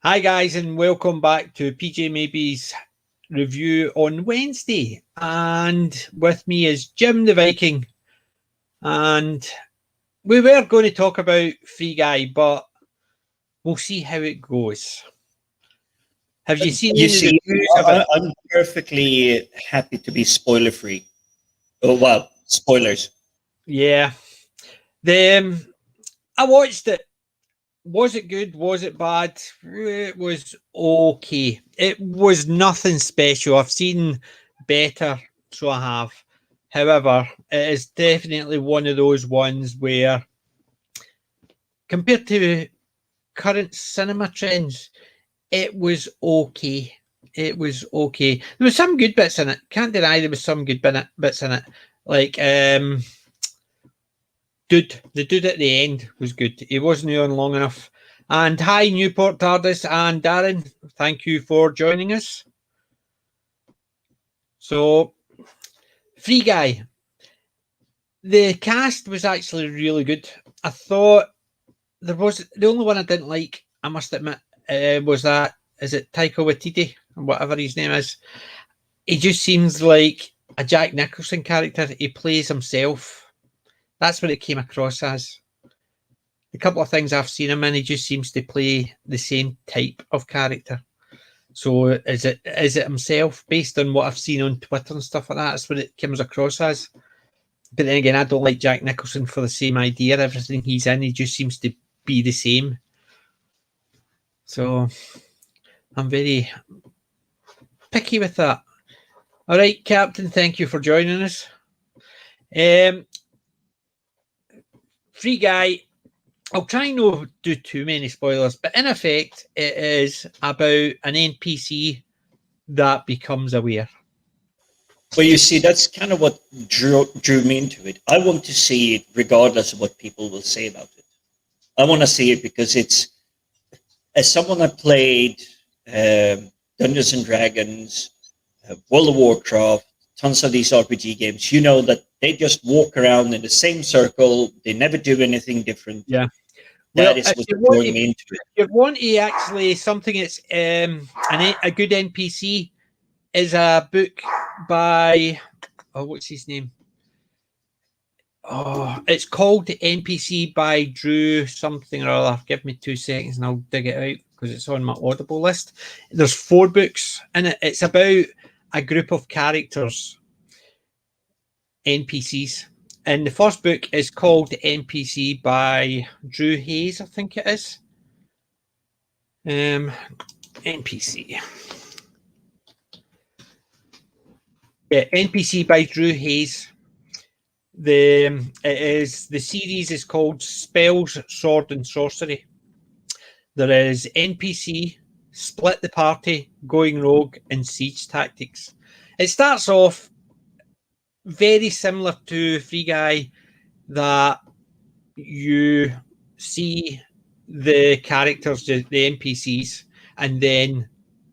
Hi guys, and welcome back to PJ Maybe's review on Wednesday. And with me is Jim the Viking. And we were going to talk about Free Guy, but we'll see how it goes. Have you seen any of the reviews of it? I'm perfectly happy to be spoiler free. Oh wow, spoilers. Yeah. I watched it. Was it good? Was it bad? It was okay. It was nothing special. I've seen better, so I have. However, it is definitely one of those ones where, compared to current cinema trends, it was okay. It was okay. There was some good bits in it. Can't deny there was some good bits in it. Like, the dude at the end was good. He wasn't on long enough. And hi, Newport TARDIS and Darren. Thank you for joining us. So, Free Guy. The cast was actually really good. I thought there was the only one I didn't like, I must admit, was that, is it Taika Waititi, or whatever his name is? He just seems like a Jack Nicholson character. He plays himself. That's what it came across as. A couple of things I've seen him in, he just seems to play the same type of character. So is it himself based on what I've seen on Twitter and stuff like that? That's what it comes across as. But then again, I don't like Jack Nicholson for the same idea. Everything he's in, he just seems to be the same. So I'm very picky with that. All right, Captain, thank you for joining us. Free Guy. I'll try and not do too many spoilers, but in effect, it is about an NPC that becomes aware. Well, you see, that's kind of what drew me into it. I want to see it regardless of what people will say about it. I want to see it because it's, as someone that played Dungeons and Dragons, World of Warcraft, tons of these RPG games, you know that they just walk around in the same circle. They never do anything different. Yeah. That is what's drawing me into it. If you want to actually something that's a good NPC is a book by, what's his name? Oh, it's called NPC by Drew something or other. Give me 2 seconds and I'll dig it out because it's on my Audible list. There's 4 books in it. It's about a group of characters, NPCs. And the first book is called NPC by Drew Hayes, I think it is. NPC. Yeah, NPC by Drew Hayes. The series is called Spells, Sword and Sorcery. There is NPC, Split the Party, Going Rogue, and Siege Tactics. It starts off very similar to Free Guy, that you see the characters, the NPCs, and then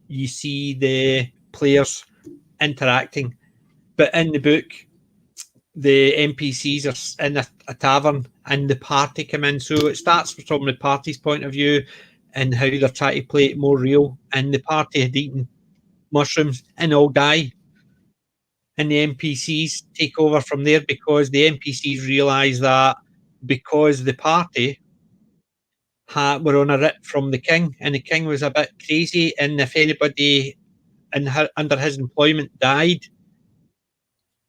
you see the players interacting. But in the book, the NPCs are in a tavern and the party come in. So it starts from the party's point of view and how they're trying to play it more real. And the party had eaten mushrooms and all die. And the NPCs take over from there because the NPCs realise that because the party were on a writ from the king, and the king was a bit crazy, and if anybody under his employment died,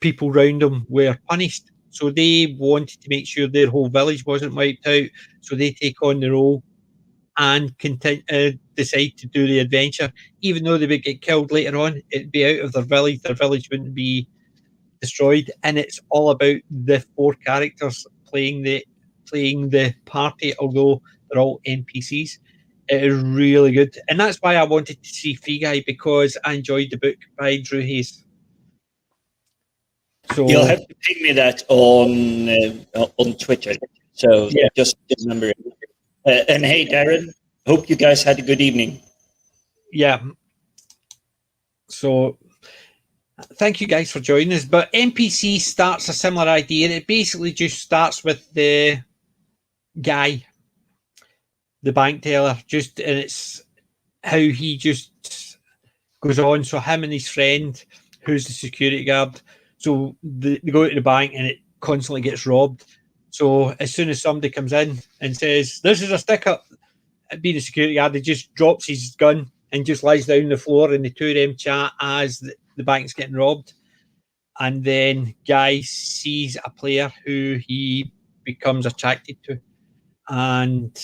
people round him were punished. So they wanted to make sure their whole village wasn't wiped out. So they take on the role and decide to do the adventure. Even though they would get killed later on, it'd be out of their village. Their village wouldn't be destroyed. And it's all about the 4 characters playing the party, although they're all NPCs. It is really good. And that's why I wanted to see Free Guy, because I enjoyed the book by Drew Hayes. So you'll have to ping me that on Twitter. So yeah, just remember it. And hey, Darren, hope you guys had a good evening. Yeah. So thank you guys for joining us. But NPC starts a similar idea. It basically just starts with the guy, the bank teller, and how he just goes on. So him and his friend, who's the security guard, so they go to the bank and it constantly gets robbed. So as soon as somebody comes in and says, "This is a sticker," being a security guard, he just drops his gun and just lies down on the floor, and the two of them chat as the bank's getting robbed. And then Guy sees a player who he becomes attracted to, and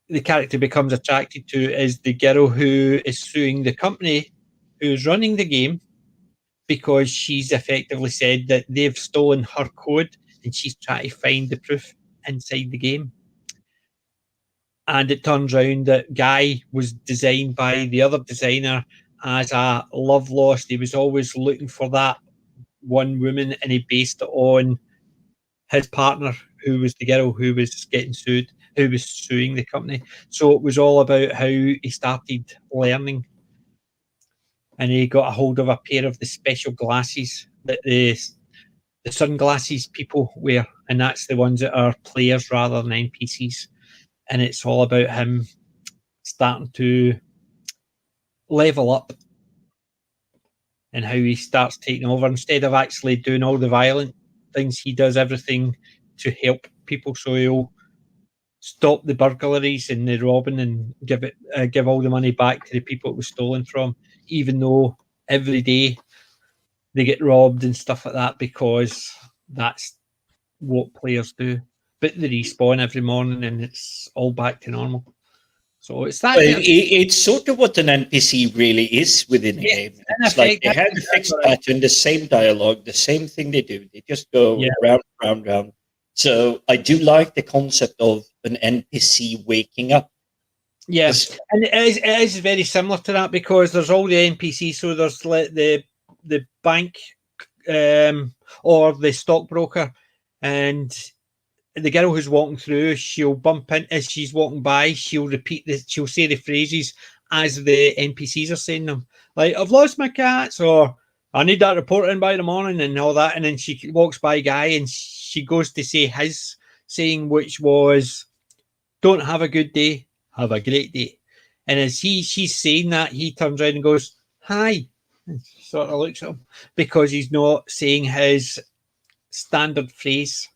the character becomes attracted to is the girl who is suing the company who's running the game, because she's effectively said that they've stolen her code and she's trying to find the proof inside the game. And it turns around that Guy was designed by the other designer as a love lost. He was always looking for that one woman, and he based it on his partner, who was the girl who was getting sued, who was suing the company. So it was all about how he started learning, and he got a hold of a pair of the special glasses that the sunglasses people wear, and that's the ones that are players rather than NPCs. And it's all about him starting to level up and how he starts taking over. Instead of actually doing all the violent things, he does everything to help people. So he'll stop the burglaries and the robbing and give all the money back to the people it was stolen from, even though every day they get robbed and stuff like that, because that's what players do. But they respawn every morning and it's all back to normal. So it's that. It's sort of what an NPC really is within a game. It's like they have a fixed pattern, the same dialogue, the same thing they do. They just go round. So I do like the concept of an NPC waking up. Yes, and it is very similar to that, because there's all the NPCs. So there's the bank or the stockbroker, and the girl who's walking through, she'll bump in as she's walking by. She'll she'll say the phrases as the NPCs are saying them, like "I've lost my cats," or "I need that report in by the morning," and all that. And then she walks by Guy, and she goes to say his saying, which was, "Don't have a good day, have a great day." And as she's saying that, he turns around and goes, "Hi," and sort of looks at him, because he's not saying his standard phrase.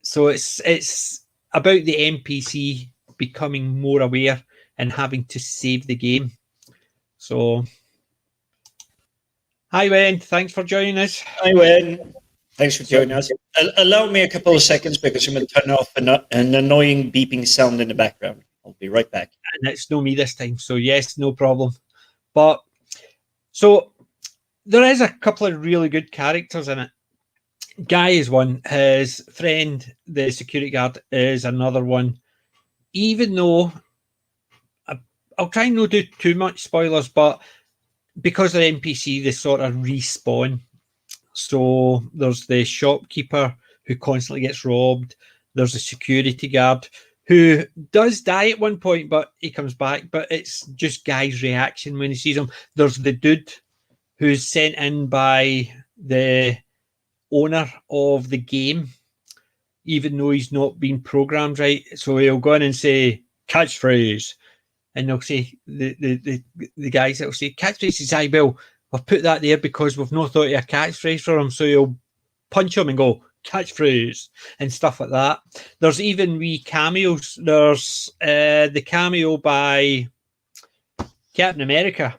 So it's about the NPC becoming more aware and having to save the game. So, hi, Wen. Thanks for joining us. Hi, Wen. Thanks for joining us. Allow me a couple of seconds, because I'm going to turn off an annoying beeping sound in the background. I'll be right back. And it's no me this time. So, yes, no problem. But, so, there is a couple of really good characters in it. Guy is one. His friend, the security guard, is another one. Even though I'll try and not do too much spoilers, but because they're NPC, they sort of respawn. So there's the shopkeeper who constantly gets robbed. There's a security guard who does die at one point, but he comes back. But it's just Guy's reaction when he sees him. There's the dude who's sent in by the owner of the game, even though he's not been programmed right. So he'll go in and say catchphrase, and they'll say the guys that'll say catchphrase is "I will." We've put that there because we've not thought of a catchphrase for him. So he'll punch him and go catchphrase and stuff like that. There's even wee cameos. There's the cameo by Captain America.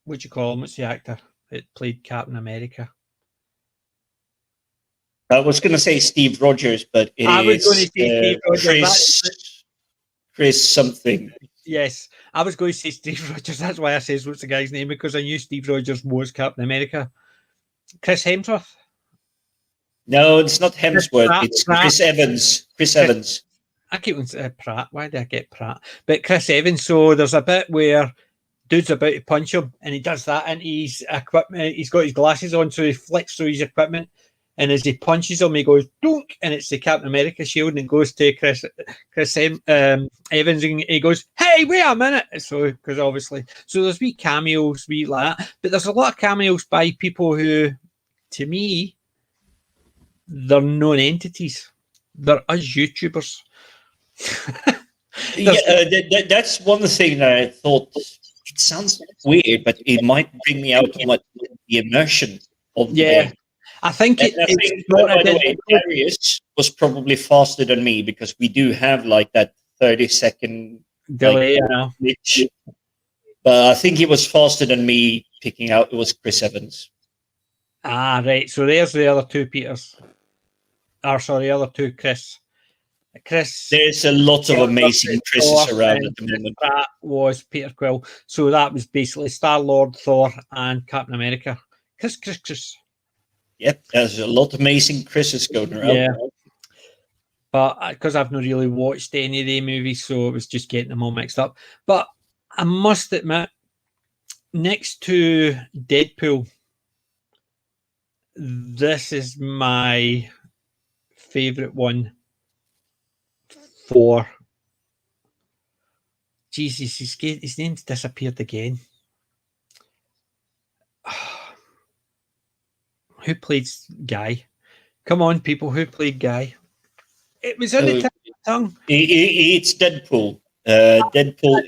What do you call him? What's the actor that played Captain America? I was going to say Steve Rogers, but I was going to say Steve Rogers. Chris something. Yes, I was going to say Steve Rogers. That's why I says what's the guy's name, because I knew Steve Rogers was Captain America. Chris Hemsworth. No, it's not Hemsworth. It's Pratt. Chris Evans. Chris Evans. I keep on Pratt. Why did I get Pratt? But Chris Evans. So there's a bit where dude's about to punch him, and he does that into his equipment. He's got his glasses on, so he flicks through his equipment. And as he punches him, he goes dunk, and it's the Captain America shield, and it goes to Chris Evans, and he goes, "Hey, wait a minute!" So because obviously, so there's wee cameos, wee like that, but there's a lot of cameos by people who, to me, they're known entities. They're us YouTubers. That's one thing that I thought. It sounds weird, but it might bring me out of the immersion of the Yeah, game. I think And I it's think, not by the way, identical. Darius was probably faster than me because we do have like that 30-second like Delay, you know. glitch. But I think he was faster than me picking out. It was Chris Evans. Ah, right. So there's the other two Peters. Or sorry, the other two Chris. Chris There's a lot of amazing Chris's around at the moment. That was Peter Quill. So that was basically Star Lord, Thor, and Captain America. Chris. Yep, there's a lot of amazing Chris's going around. Yeah. But because I've not really watched any of the movies, so it was just getting them all mixed up. But I must admit, next to Deadpool, this is my favorite one for. Jesus, his name's disappeared again. Who played Guy? Come on, people, who played Guy? It was on the tip of my tongue. It's Deadpool. Deadpool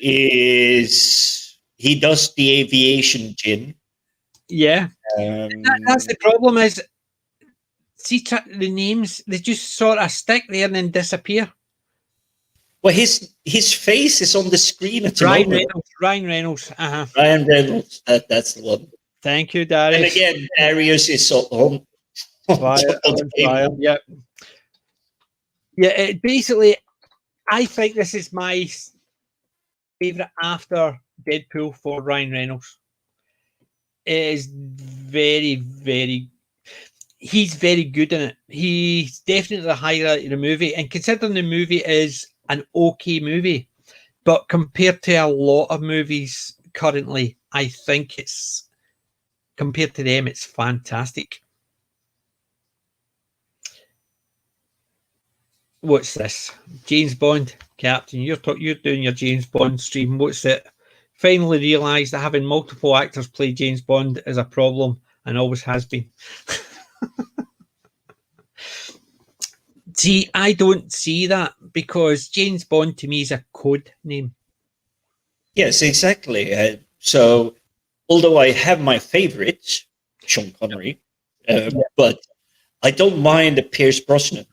he does the aviation gin. Yeah, that's the problem. Is see the names, they just sort of stick there and then disappear. Well, his face is on the screen at the moment. Ryan Reynolds. Ryan Reynolds. That's the one. Thank you, Darius. And again, Darius is on yeah. Yeah, basically, I think this is my favourite after Deadpool for Ryan Reynolds. It is very, very... He's very good in it. He's definitely the highlight of the movie. And considering the movie is an okay movie, but compared to a lot of movies currently, I think it's... Compared to them, it's fantastic. What's this? James Bond, Captain. You're doing your James Bond stream. What's it? Finally realised that having multiple actors play James Bond is a problem and always has been. See, I don't see that because James Bond to me is a code name. Yes, exactly. So, although I have my favourite, Sean Connery, but I don't mind a Pierce Brosnan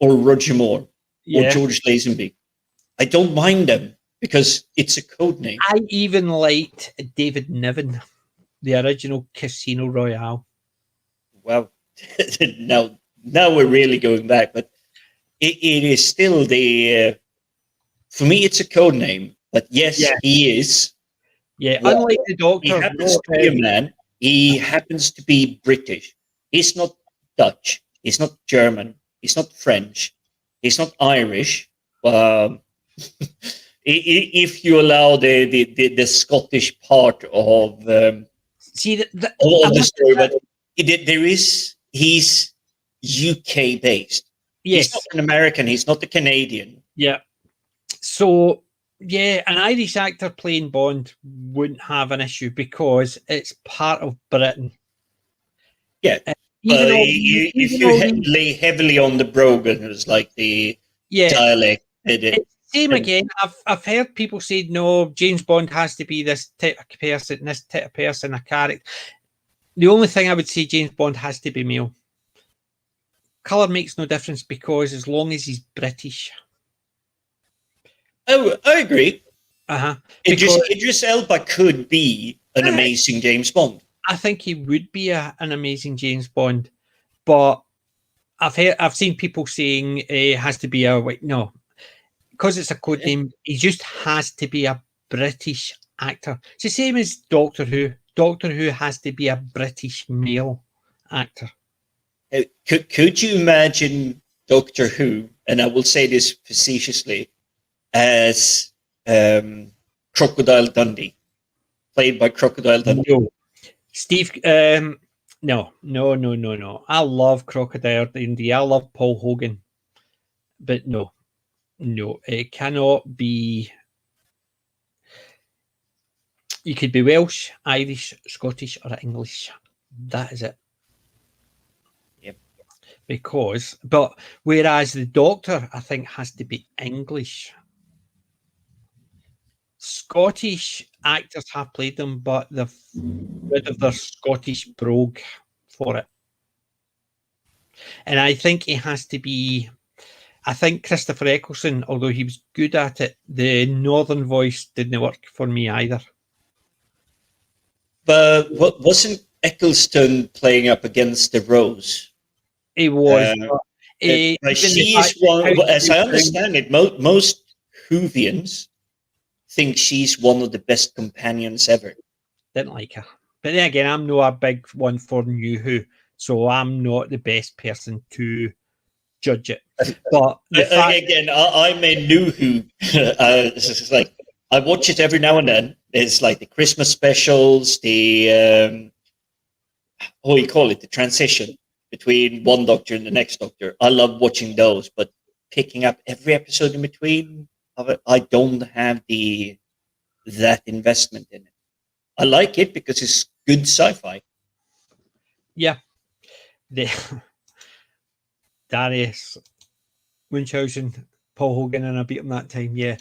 or Roger Moore or George Lazenby. I don't mind them because it's a code name. I even liked David Niven, the original Casino Royale. Wow. now we're really going back, but it is still for me, it's a code name. But yes, he is. Yeah, unlike the Doctor. He happens to be a man. He happens to be British. He's not Dutch. He's not German. He's not French. He's not Irish. If you allow the Scottish part of the story, but he's UK based. Yes. He's not an American. He's not a Canadian. Yeah. So, yeah, an Irish actor playing Bond wouldn't have an issue because it's part of Britain. Yeah. If you lay heavily on the brogan, it's like the dialect. Same again. I've heard people say, no, James Bond has to be this type of person, a character. The only thing I would say, James Bond has to be male. Colour makes no difference because as long as he's British. Oh, I agree. Idris Elba could be an amazing James Bond. I think he would be an amazing James Bond, but I've seen people saying it has to be no, because it's a code name. He just has to be a British actor. It's the same as Doctor Who. Doctor Who has to be a British male actor. Could you imagine Doctor Who, and I will say this facetiously, as Crocodile Dundee, played by Crocodile Dundee? No. Steve, no. I love Crocodile Dundee. I love Paul Hogan, but no, it cannot be. You could be Welsh, Irish, Scottish, or English. That is it. Yep. but whereas the Doctor, I think, has to be English. Scottish actors have played them, but they've rid of their Scottish brogue for it. And I think he has to be. I think Christopher Eccleston, although he was good at it, the northern voice didn't work for me either. But wasn't Eccleston playing up against the Rose? He was. She is one, as I understand it, most Whovians think she's one of the best companions ever. Didn't like her. But then again, I'm not a big one for New Who, so I'm not the best person to judge it. But again, I'm a New Who. It's like I watch it every now and then. It's like the Christmas specials, the what do you call it, the transition between one Doctor and the next Doctor. I love watching those, but picking up every episode in between of it, I don't have that investment in it. I like it because it's good sci-fi. Yeah. Darius Munchausen, Paul Hogan, and I beat him that time. Yeah,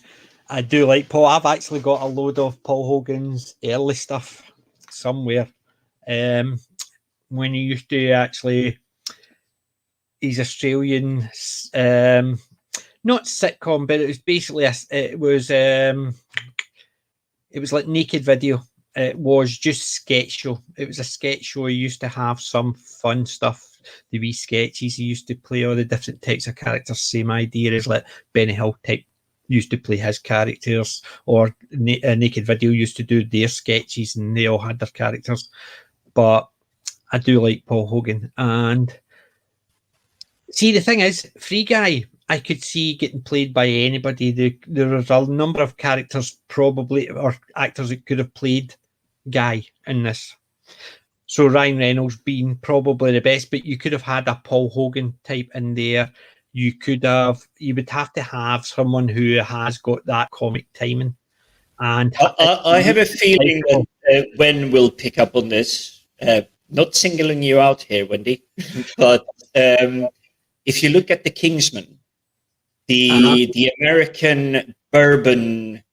I do like Paul. I've actually got a load of Paul Hogan's early stuff somewhere. When he used to actually, he's Australian, not sitcom, but it was basically it was like Naked Video. It was just sketch show. It was a sketch show. He used to have some fun stuff, the wee sketches. He used to play all the different types of characters. Same idea as like Benny Hill type used to play his characters, or Naked Video used to do their sketches, and they all had their characters. But I do like Paul Hogan. And see, the thing is, Free Guy, I could see getting played by anybody. There was a number of characters probably, or actors that could have played Guy in this. So Ryan Reynolds being probably the best, but you could have had a Paul Hogan type in there. You would have to have someone who has got that comic timing. And I have a feeling that when we'll pick up on this, not singling you out here, Wendy, but if you look at the Kingsman, the American bourbon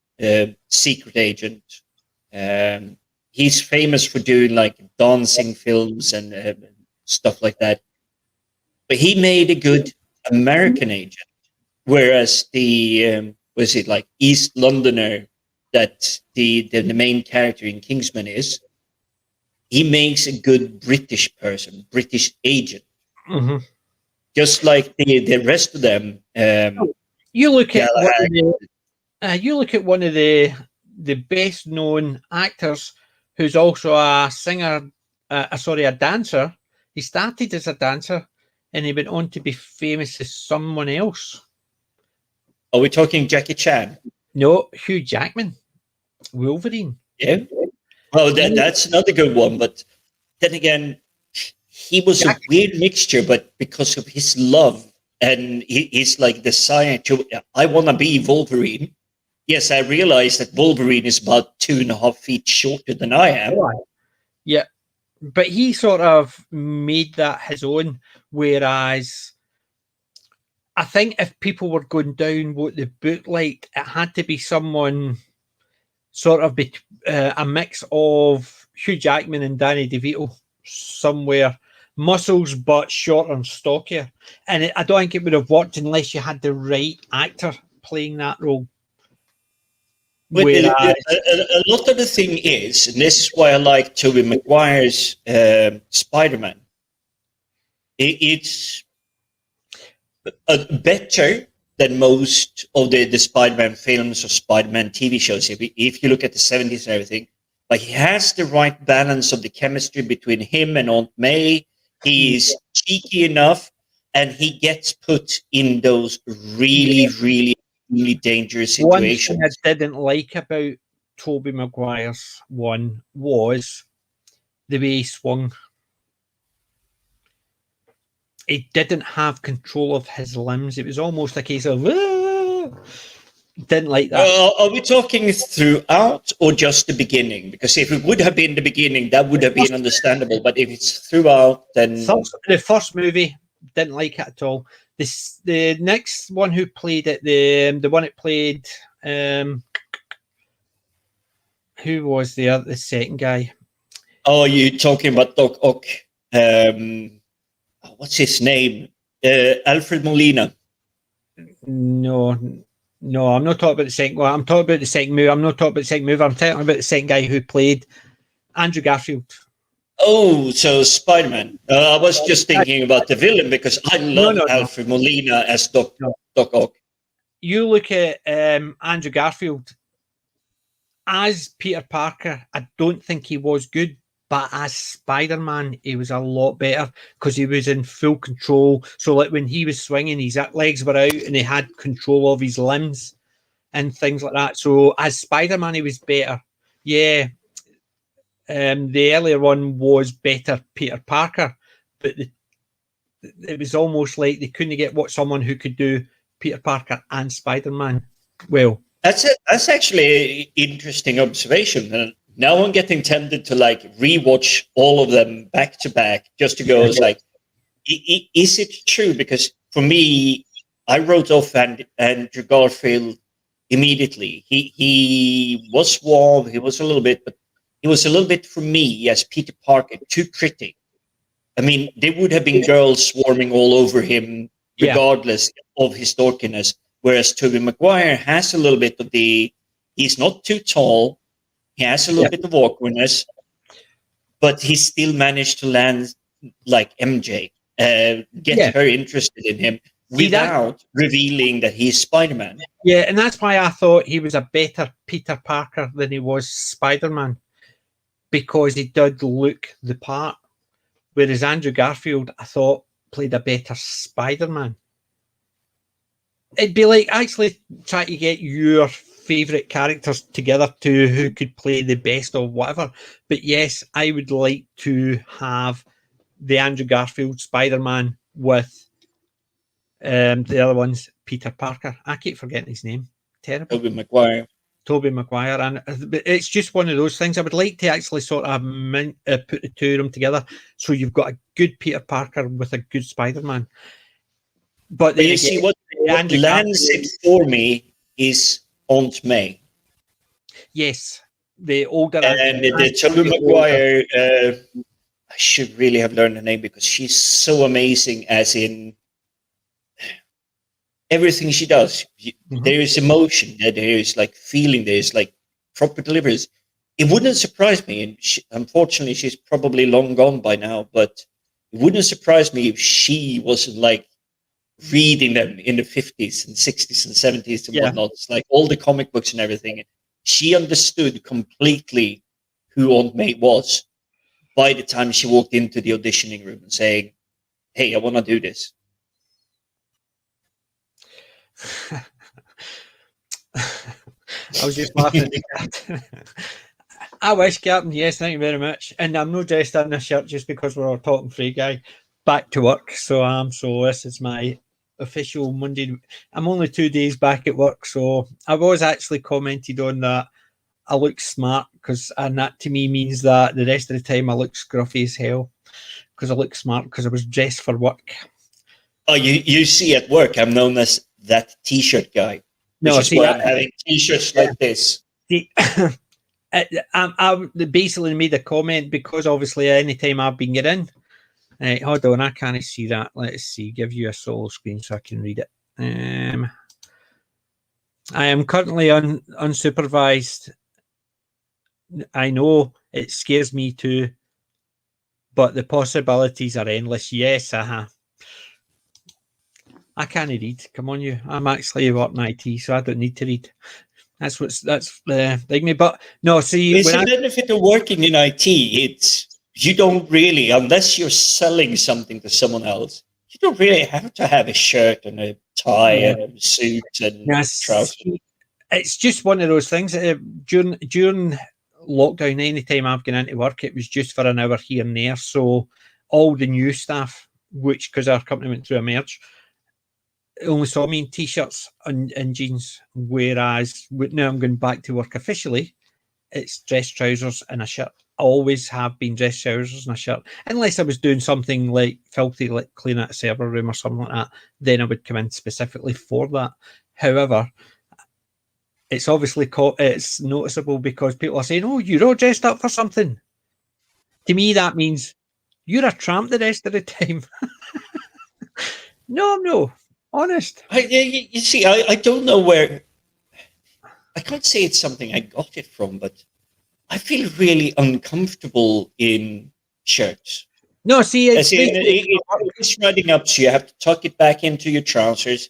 secret agent, he's famous for doing like dancing films and stuff like that. But he made a good American agent, whereas the was it like East Londoner that the main character in Kingsman is, he makes a good British person, British agent. Mm-hmm. Just like the rest of them. You look at one of the best known actors who's also a singer, a dancer. He started as a dancer and he went on to be famous as someone else. Are we talking Jackie Chan? No, Hugh Jackman, Wolverine. Yeah. Well, that's another good one. But then again, he was a weird mixture, but because of his love and he's like the science, I want to be Wolverine. Yes, I realize that Wolverine is about 2.5 feet shorter than I am. Yeah, but he sort of made that his own. Whereas I think if people were going down what the book liked, it had to be someone sort of a mix of Hugh Jackman and Danny DeVito somewhere. Muscles, but shorter and stockier. And I don't think it would have worked unless you had the right actor playing that role. But a lot of the thing is, and this is why I like Tobey Maguire's Spider-Man, it's better than most of the Spider-Man films or Spider-Man TV shows. If you look at the 70s and everything, but he has the right balance of the chemistry between him and Aunt May. He's cheeky enough, and he gets put in those really, really, really dangerous situations. One thing I didn't like about Tobey Maguire's one was the way he swung. He didn't have control of his limbs. It was almost like he's didn't like that. Are we talking throughout or just the beginning? Because if it would have been the beginning, that would have been understandable. But if it's throughout, then the first movie didn't like it at all. The next one who played it, the one that played, who was the second guy? Oh, you're talking about Doc Ock. What's his name? Alfred Molina. No, I'm not talking about the second one. I'm talking about the second movie. I'm not talking about the second movie. I'm talking about the second guy who played Andrew Garfield. Oh, so Spider-Man. I was just thinking about the villain because I love Alfred Molina as Doc Ock. You look at Andrew Garfield as Peter Parker. I don't think he was good, but as Spider-Man, he was a lot better because he was in full control. So, like when he was swinging, his legs were out and he had control of his limbs and things like that. So, as Spider-Man, he was better. Yeah. The earlier one was better Peter Parker, but it was almost like they couldn't get someone who could do Peter Parker and Spider-Man well. That's actually an interesting observation. And now I'm getting tempted to like rewatch all of them back to back just to go like, is it true? Because for me, I wrote off Andrew Garfield immediately. He was warm. He was a little bit, but he was a little bit, for me, as Peter Parker, too pretty. I mean, there would have been girls swarming all over him, regardless of his dorkiness. Whereas Tobey Maguire has a little bit of he's not too tall. He has a little bit of awkwardness, but he still managed to land like MJ, get her interested in him without revealing that he's Spider-Man. Yeah, and that's why I thought he was a better Peter Parker than he was Spider-Man. Because he did look the part. Whereas Andrew Garfield, I thought, played a better Spider-Man. It'd be like actually trying to get your favourite characters together to who could play the best of whatever. But yes, I would like to have the Andrew Garfield Spider-Man with the other one's Peter Parker. I keep forgetting his name. Terrible. Tobey Maguire, and it's just one of those things. I would like to actually sort of put the two of them together, so you've got a good Peter Parker with a good Spider-Man. But you see, what lands it for me is Aunt May. Yes, the older and the Tobey Maguire. I should really have learned her name because she's so amazing. As in everything she does, there is emotion, there is like feeling, there is like proper deliveries. It wouldn't surprise me, and unfortunately she's probably long gone by now, but it wouldn't surprise me if she wasn't like reading them in the 50s and 60s and 70s and whatnot. It's like all the comic books and everything. She understood completely who Aunt May was by the time she walked into the auditioning room and saying, "Hey, I want to do this." I was just laughing at that. I wish, Captain. Yes, thank you very much. And I'm not dressed in this shirt just because we're all talking Free Guy. Back to work, so this is my official Monday. I'm only 2 days back at work, so I was actually commented on that I look smart and that to me means that the rest of the time I look scruffy as hell because I look smart because I was dressed for work. Oh, you see, at work, I'm known as that T-shirt guy. No, see, I'm having T-shirts like this. See, I basically made a comment because obviously anytime I've been getting in, hold on, I can't see that. Let's see, give you a solo screen so I can read it. I am currently unsupervised. I know it scares me too, but the possibilities are endless. Yes, I can't read. Come on, you. I'm actually working IT, so I don't need to read. That's like me. But no, see, it's the benefit of working in IT. It's you don't really, unless you're selling something to someone else, you don't really have to have a shirt and a tie and a suit and trousers. It's just one of those things. During lockdown, anytime I've gone into work, it was just for an hour here and there. So all the new staff, which because our company went through a merge, only saw me in t-shirts and jeans. Whereas now I'm going back to work officially it's dress trousers and a shirt. I always have been dress trousers and a shirt, unless I was doing something like filthy, like cleaning a server room or something like that. Then I would come in specifically for that. However, it's obviously it's noticeable because people are saying, "Oh, you're all dressed up for something." To me, that means you're a tramp the rest of the time. No, I'm no. Honest. You see, I don't know where. I can't say it's something I got it from, but I feel really uncomfortable in shirts. No, see, it's riding up, so you have to tuck it back into your trousers.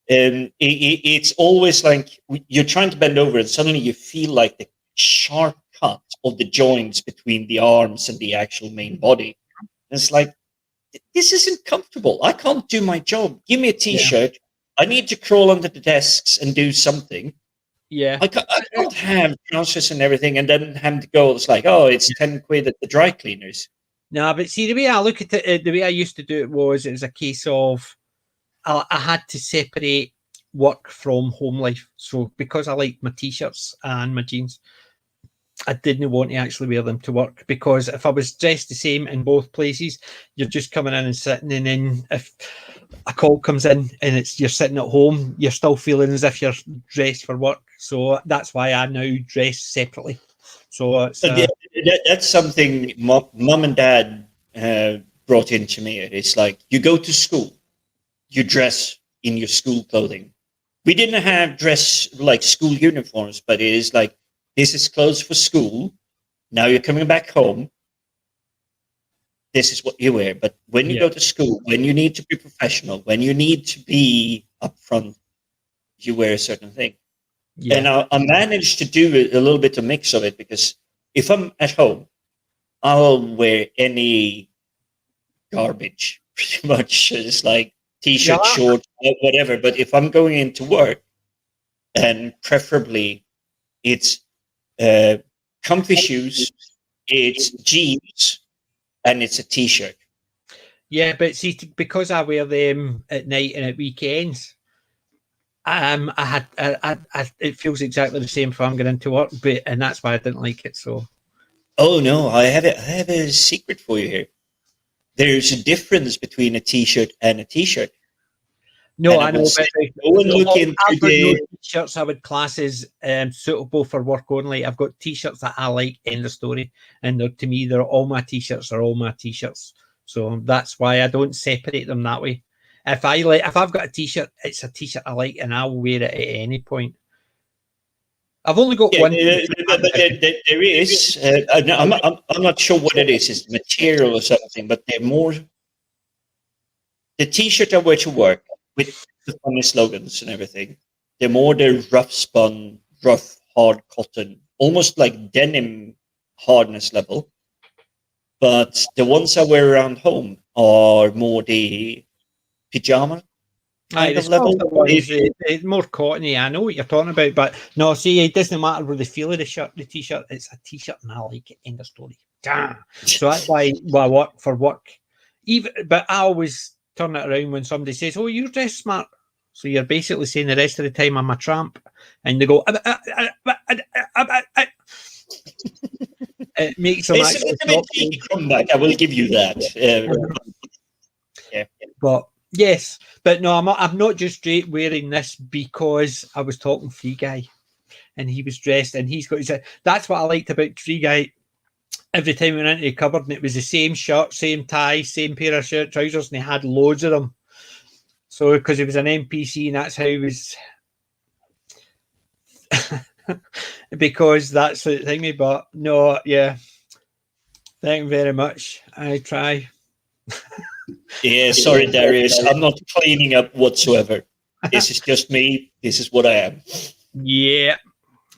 It's always like you're trying to bend over, and suddenly you feel like the sharp cut of the joints between the arms and the actual main body. And it's like, this isn't comfortable. I can't do my job. Give me a t-shirt. I need to crawl under the desks and do something. Yeah. I can't have trousers and everything and then have to go. It's like, oh, it's 10 quid at the dry cleaners. No, but see, the way I look at it, the way I used to do it was a case of I had to separate work from home life. So because I like my t-shirts and my jeans, I didn't want to actually wear them to work, because if I was dressed the same in both places, you're just coming in and sitting, and then if a call comes in and you're sitting at home, you're still feeling as if you're dressed for work. So that's why I now dress separately. So it's, that's something mum and dad brought into me. It's like, you go to school, you dress in your school clothing. We didn't have dress like school uniforms, but it is like, this is clothes for school. Now you're coming back home. This is what you wear. But when you go to school, when you need to be professional, when you need to be upfront, you wear a certain thing. Yeah. And I managed to do a little bit of mix of it, because if I'm at home, I'll wear any garbage, pretty much. It's like t-shirt, shorts, whatever. But if I'm going into work, then preferably it's comfy shoes, it's jeans, and it's a t-shirt. Yeah, but see, because I wear them at night and at weekends, it feels exactly the same if I'm going into work, and that's why I didn't like it. So, oh no, I have a secret for you here. There's a difference between a t-shirt and a t-shirt. No, I know. T-shirts I would class as suitable for work only. I've got t-shirts that I like, end of story. And to me, all my t-shirts are all my t-shirts. So that's why I don't separate them that way. If I've got a t-shirt, it's a t-shirt I like, and I'll wear it at any point. I've only got one. But there is. I'm not sure what it is. It's material or something, but they're more. The t-shirt I wear to work, with the funny slogans and everything, they're more the rough spun, rough, hard cotton, almost like denim hardness level. But the ones I wear around home are more the pajama kind of level. It's more cottony. I know what you're talking about, but no, see, it doesn't matter where the feel of the t-shirt. It's a t-shirt, and I like it. End of story. So that's why I work for work. But I always turn it around when somebody says, "Oh, you're dressed smart." So you're basically saying the rest of the time I'm a tramp, and they go, it makes them actually stop. Comeback. I will give you that. Yeah. But yes, but no, I'm not just straight wearing this because I was talking Free Guy, and he was dressed, and he's got his. That's what I liked about Free Guy. Every time we went into the cupboard, and it was the same shirt, same tie, same pair of trousers, and he had loads of them. So, because he was an NPC, and that's how he was. Because that's the thingy, but no, yeah. Thank you very much. I try. Yeah, sorry, Darius. I'm not cleaning up whatsoever. This is just me. This is what I am. Yeah.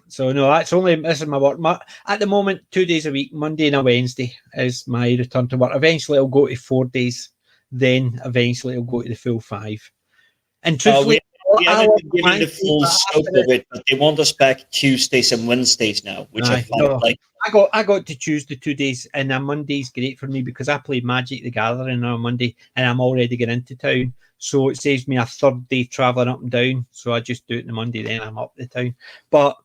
So no, this is my work. At the moment, 2 days a week, Monday and a Wednesday is my return to work. Eventually, I'll go to 4 days. Then eventually, I'll go to the full 5. And truthfully, we haven't been given the full scope of it, but they want us back Tuesdays and Wednesdays now, which I find like. I got to choose the 2 days, and a Monday's great for me because I play Magic the Gathering on Monday, and I'm already getting into town. So it saves me a third day travelling up and down. So I just do it on the Monday, then I'm up the town. But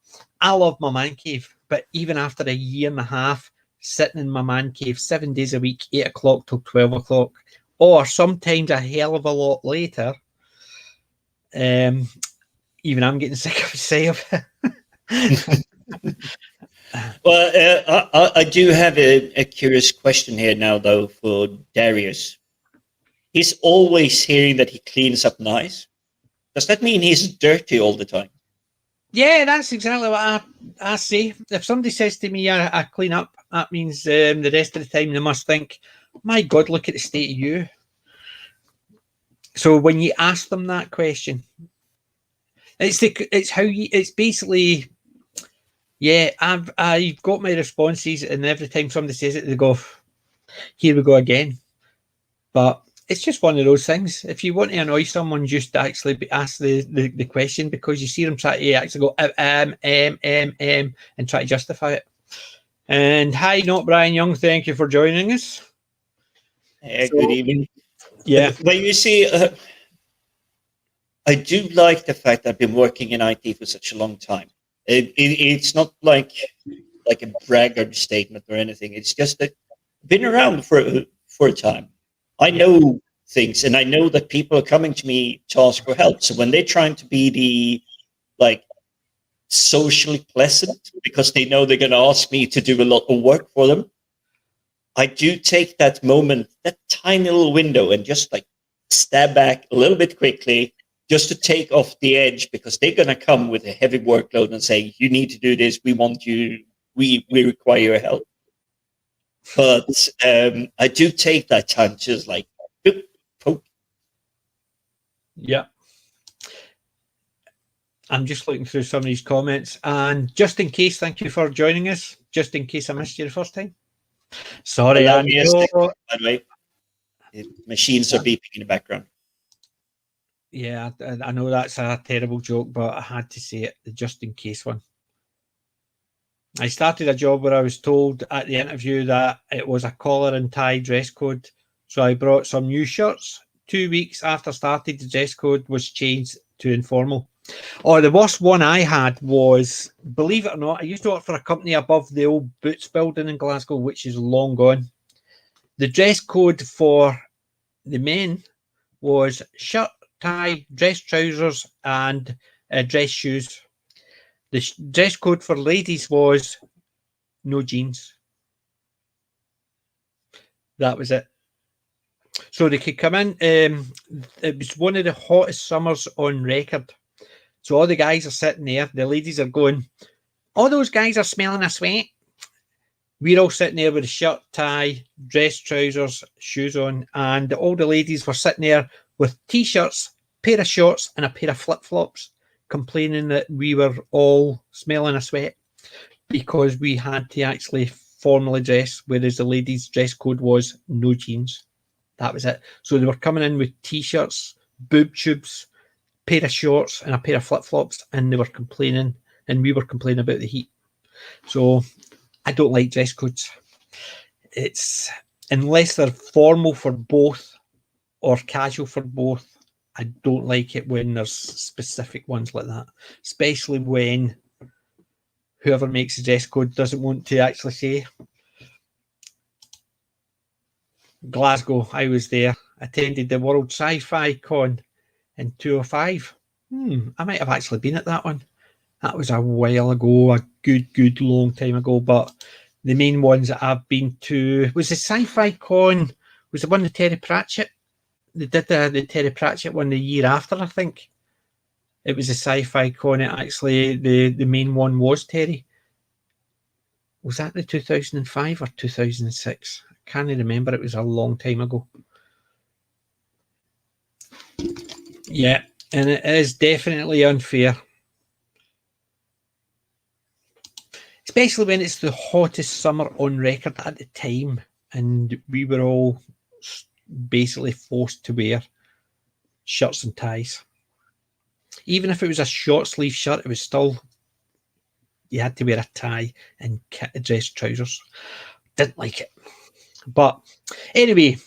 I love my man cave. But even after a year and a half, sitting in my man cave 7 days a week, 8 o'clock till 12 o'clock, or sometimes a hell of a lot later, even I'm getting sick of myself. Well, I do have a curious question here now, though, for Darius. He's always hearing that he cleans up nice. Does that mean he's dirty all the time? Yeah, that's exactly what I say. If somebody says to me, I clean up, that means the rest of the time they must think, my God, look at the state of you. So when you ask them that question, it's basically, yeah, I've got my responses, and every time somebody says it, they go, here we go again. But it's just one of those things. If you want to annoy someone, just actually ask the question, because you see them try to actually go and try to justify it. And hi, not Brian Young. Thank you for joining us. Good evening. Yeah. But you see, I do like the fact that I've been working in IT for such a long time. It's not like a braggart statement or anything. It's just that I've been around for a time. I know things, and I know that people are coming to me to ask for help. So when they're trying to be the socially pleasant because they know they're going to ask me to do a lot of work for them, I do take that moment, that tiny little window, and just stab back a little bit quickly, just to take off the edge, because they're going to come with a heavy workload and say, you need to do this. We want you. We require your help. But I do take that time to just poke. Yeah. I'm just looking through some of these comments, and just in case, thank you for joining us. Just in case I missed you the first time. Sorry, by the way, machines are beeping in the background. Yeah, I know that's a terrible joke, but I had to say it, the just in case one. I started a job where I was told at the interview that it was a collar and tie dress code. So I brought some new shirts. 2 weeks after starting, the dress code was changed to informal. Oh, the worst one I had was, believe it or not, I used to work for a company above the old Boots building in Glasgow, which is long gone. The dress code for the men was shirt, tie, dress trousers, and dress shoes. The dress code for ladies was no jeans. That was it. So they could come in. It was one of the hottest summers on record. So all the guys are sitting there. The ladies are going, all those guys are smelling a sweat. We're all sitting there with a shirt, tie, dress, trousers, shoes on. And all the ladies were sitting there with T-shirts, pair of shorts, and a pair of flip-flops, complaining that we were all smelling a sweat because we had to actually formally dress, whereas the ladies' dress code was no jeans. That was it. So they were coming in with T-shirts, boob tubes, pair of shorts, and a pair of flip-flops, and they were complaining, and we were complaining about the heat. So I don't like dress codes. It's, unless they're formal for both or casual for both, I don't like it when there's specific ones like that, especially when whoever makes the dress code doesn't want to actually say. Glasgow, I was there, attended the World Sci-Fi Con in 2005. I might have actually been at that one. That was a while ago, a good long time ago. But the main ones that I've been to was the Sci-Fi Con, was the one with Terry Pratchett. They did the Terry Pratchett one the year after, I think. It was a Sci-Fi Con. It actually, the main one was Terry. Was that the 2005 or 2006? I can't remember. It was a long time ago. Yeah, and it is definitely unfair. Especially when it's the hottest summer on record at the time, and we were all basically forced to wear shirts and ties. Even if it was a short sleeve shirt, it was still, you had to wear a tie and dress trousers. Didn't like it. But anyway,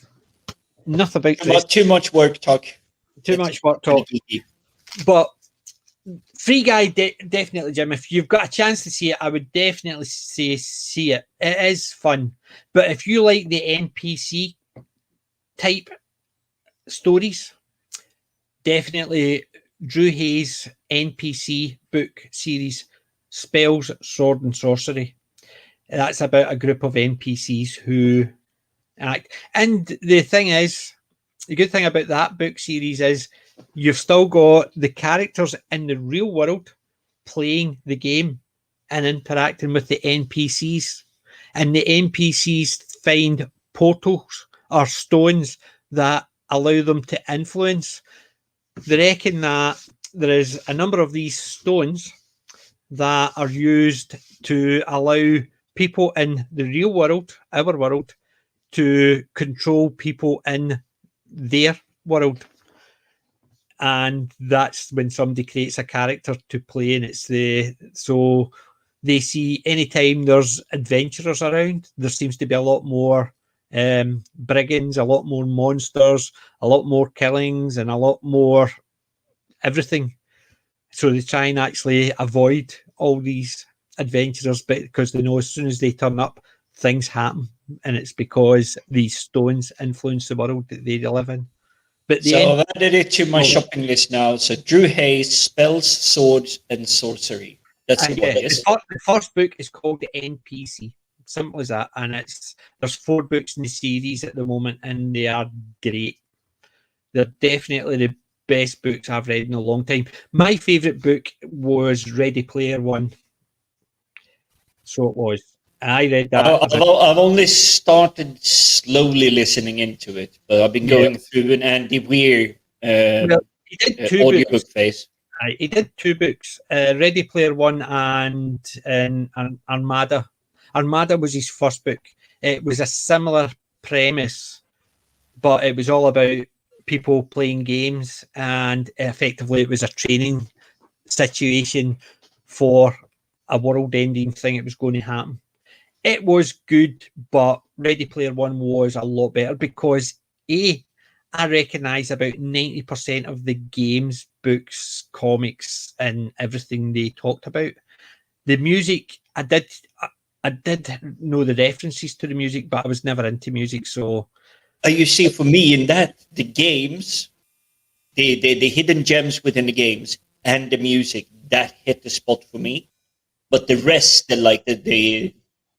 enough about this. Too much work talk. Too much work talk. But Free Guy, definitely, Jim. If you've got a chance to see it, I would definitely say see it. It is fun. But if you like the NPC type stories, definitely Drew Hayes' NPC book series, Spells, Sword and Sorcery. That's about a group of NPCs who act. And the thing is, the good thing about that book series is you've still got the characters in the real world playing the game and interacting with the NPCs. And the NPCs find portals or stones that allow them to influence. They reckon that there is a number of these stones that are used to allow people in the real world, our world, to control people in their world. And that's when somebody creates a character to play, and it's so they see anytime there's adventurers around, there seems to be a lot more brigands, a lot more monsters, a lot more killings, and a lot more everything. So they try and actually avoid all these adventurers, but because they know as soon as they turn up, things happen, and it's because these stones influence the world that they live in. But So I've added it to my shopping list now. So Drew Hayes, Spells, Swords, and Sorcery. That's the one, yes? The first book is called The NPC. Simple as that. And there's 4 books in the series at the moment, and they are great. They're definitely the best books I've read in a long time. My favourite book was Ready Player One. So it was. And I read that. I've only started slowly listening into it, but I've been going through an Andy Weir he did 2 audiobook phase. He did 2 books, Ready Player One and Armada. Armada was his first book. It was a similar premise, but it was all about people playing games, and effectively it was a training situation for a world-ending thing that was going to happen. It was good, but Ready Player One was a lot better because I recognise about 90% of the games, books, comics, and everything they talked about. The music, I did know the references to the music, but I was never into music. So, you see, for me, in that the games, the hidden gems within the games and the music, that hit the spot for me. But the rest, the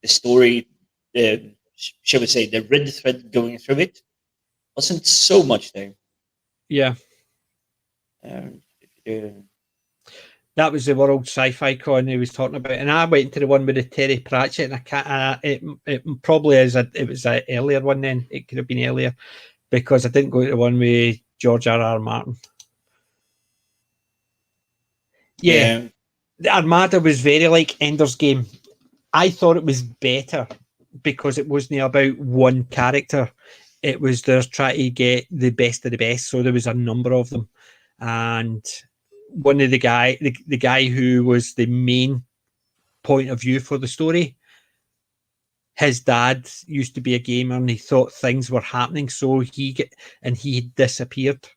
story, shall we say, the red thread going through it, wasn't so much there. Yeah. That was the World Sci-Fi Con he was talking about, and I went to the one with the Terry Pratchett, and I can't. It probably is. It was an earlier one. Then it could have been earlier because I didn't go to the one with George R.R. Martin. Yeah, the Armada was very like Ender's Game. I thought it was better because it wasn't about one character. It was they're trying to get the best of the best, so there was a number of them, and one of the guy who was the main point of view for the story, his dad used to be a gamer and he thought things were happening, so he disappeared,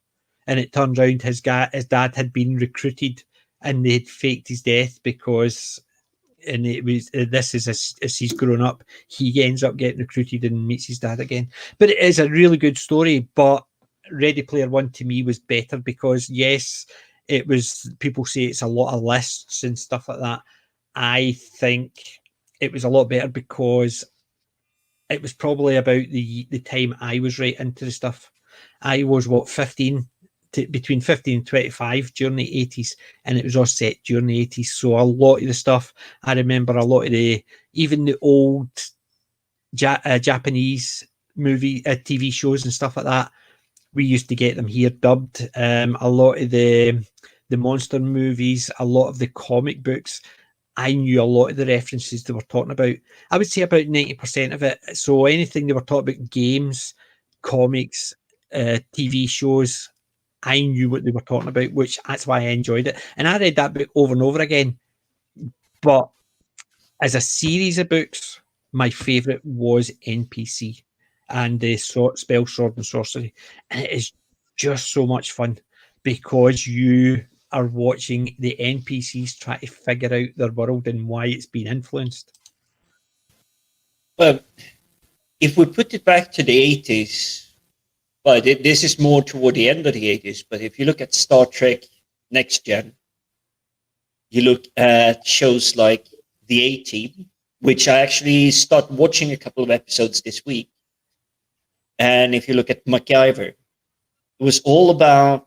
and it turned out his dad had been recruited and they'd faked his death because, and it was this is as he's grown up, he ends up getting recruited and meets his dad again. But it is a really good story. But Ready Player One to me was better because yes, it was, people say it's a lot of lists and stuff like that. I think it was a lot better because it was probably about the time I was right into the stuff. I was between 15 and 25 during the 80s, and it was all set during the 80s. So a lot of the stuff, I remember a lot of even the old Japanese movie, TV shows and stuff like that, we used to get them here dubbed. A lot of the monster movies, a lot of the comic books, I knew a lot of the references they were talking about. I would say about 90% of it. So anything they were talking about, games, comics, TV shows, I knew what they were talking about, which that's why I enjoyed it. And I read that book over and over again. But as a series of books, my favourite was NPC and the Spell, Sword and Sorcery. And it is just so much fun because you are watching the NPCs try to figure out their world and why it's been influenced. Well, if we put it back to the 80s, well, this is more toward the end of the 80s, but if you look at Star Trek Next Gen, you look at shows like The A-Team, which I actually started watching a couple of episodes this week. And if you look at MacGyver, it was all about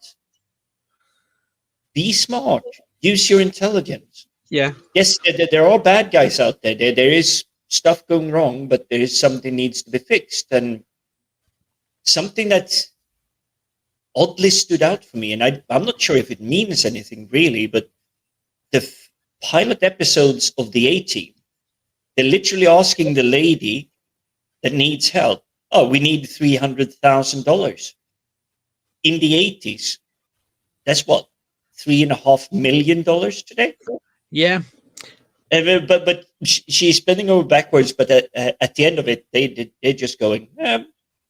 be smart, use your intelligence. Yeah. Yes, there are bad guys out there. There is stuff going wrong, but there is something needs to be fixed. And something that oddly stood out for me, and I'm not sure if it means anything really, but the pilot episodes of The A-Team, they're literally asking the lady that needs help, oh, we need $300,000. In the 80s, that's what, $3.5 million today? Yeah. But she's bending over backwards, but at the end of it, they're just going,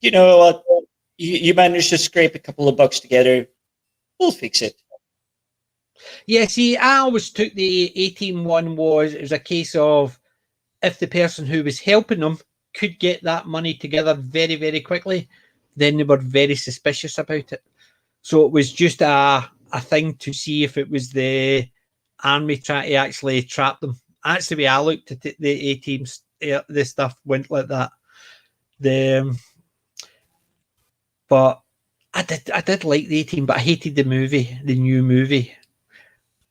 you know what, you managed to scrape a couple of bucks together, we'll fix it. Yeah, see, I always took the A-Team one it was a case of if the person who was helping them could get that money together very, very quickly, then they were very suspicious about it. So it was just a thing to see if it was the army trying to actually trap them. That's the way I looked at it. The A-Teams, the stuff went like that. But I did like the A-Team, but I hated the new movie.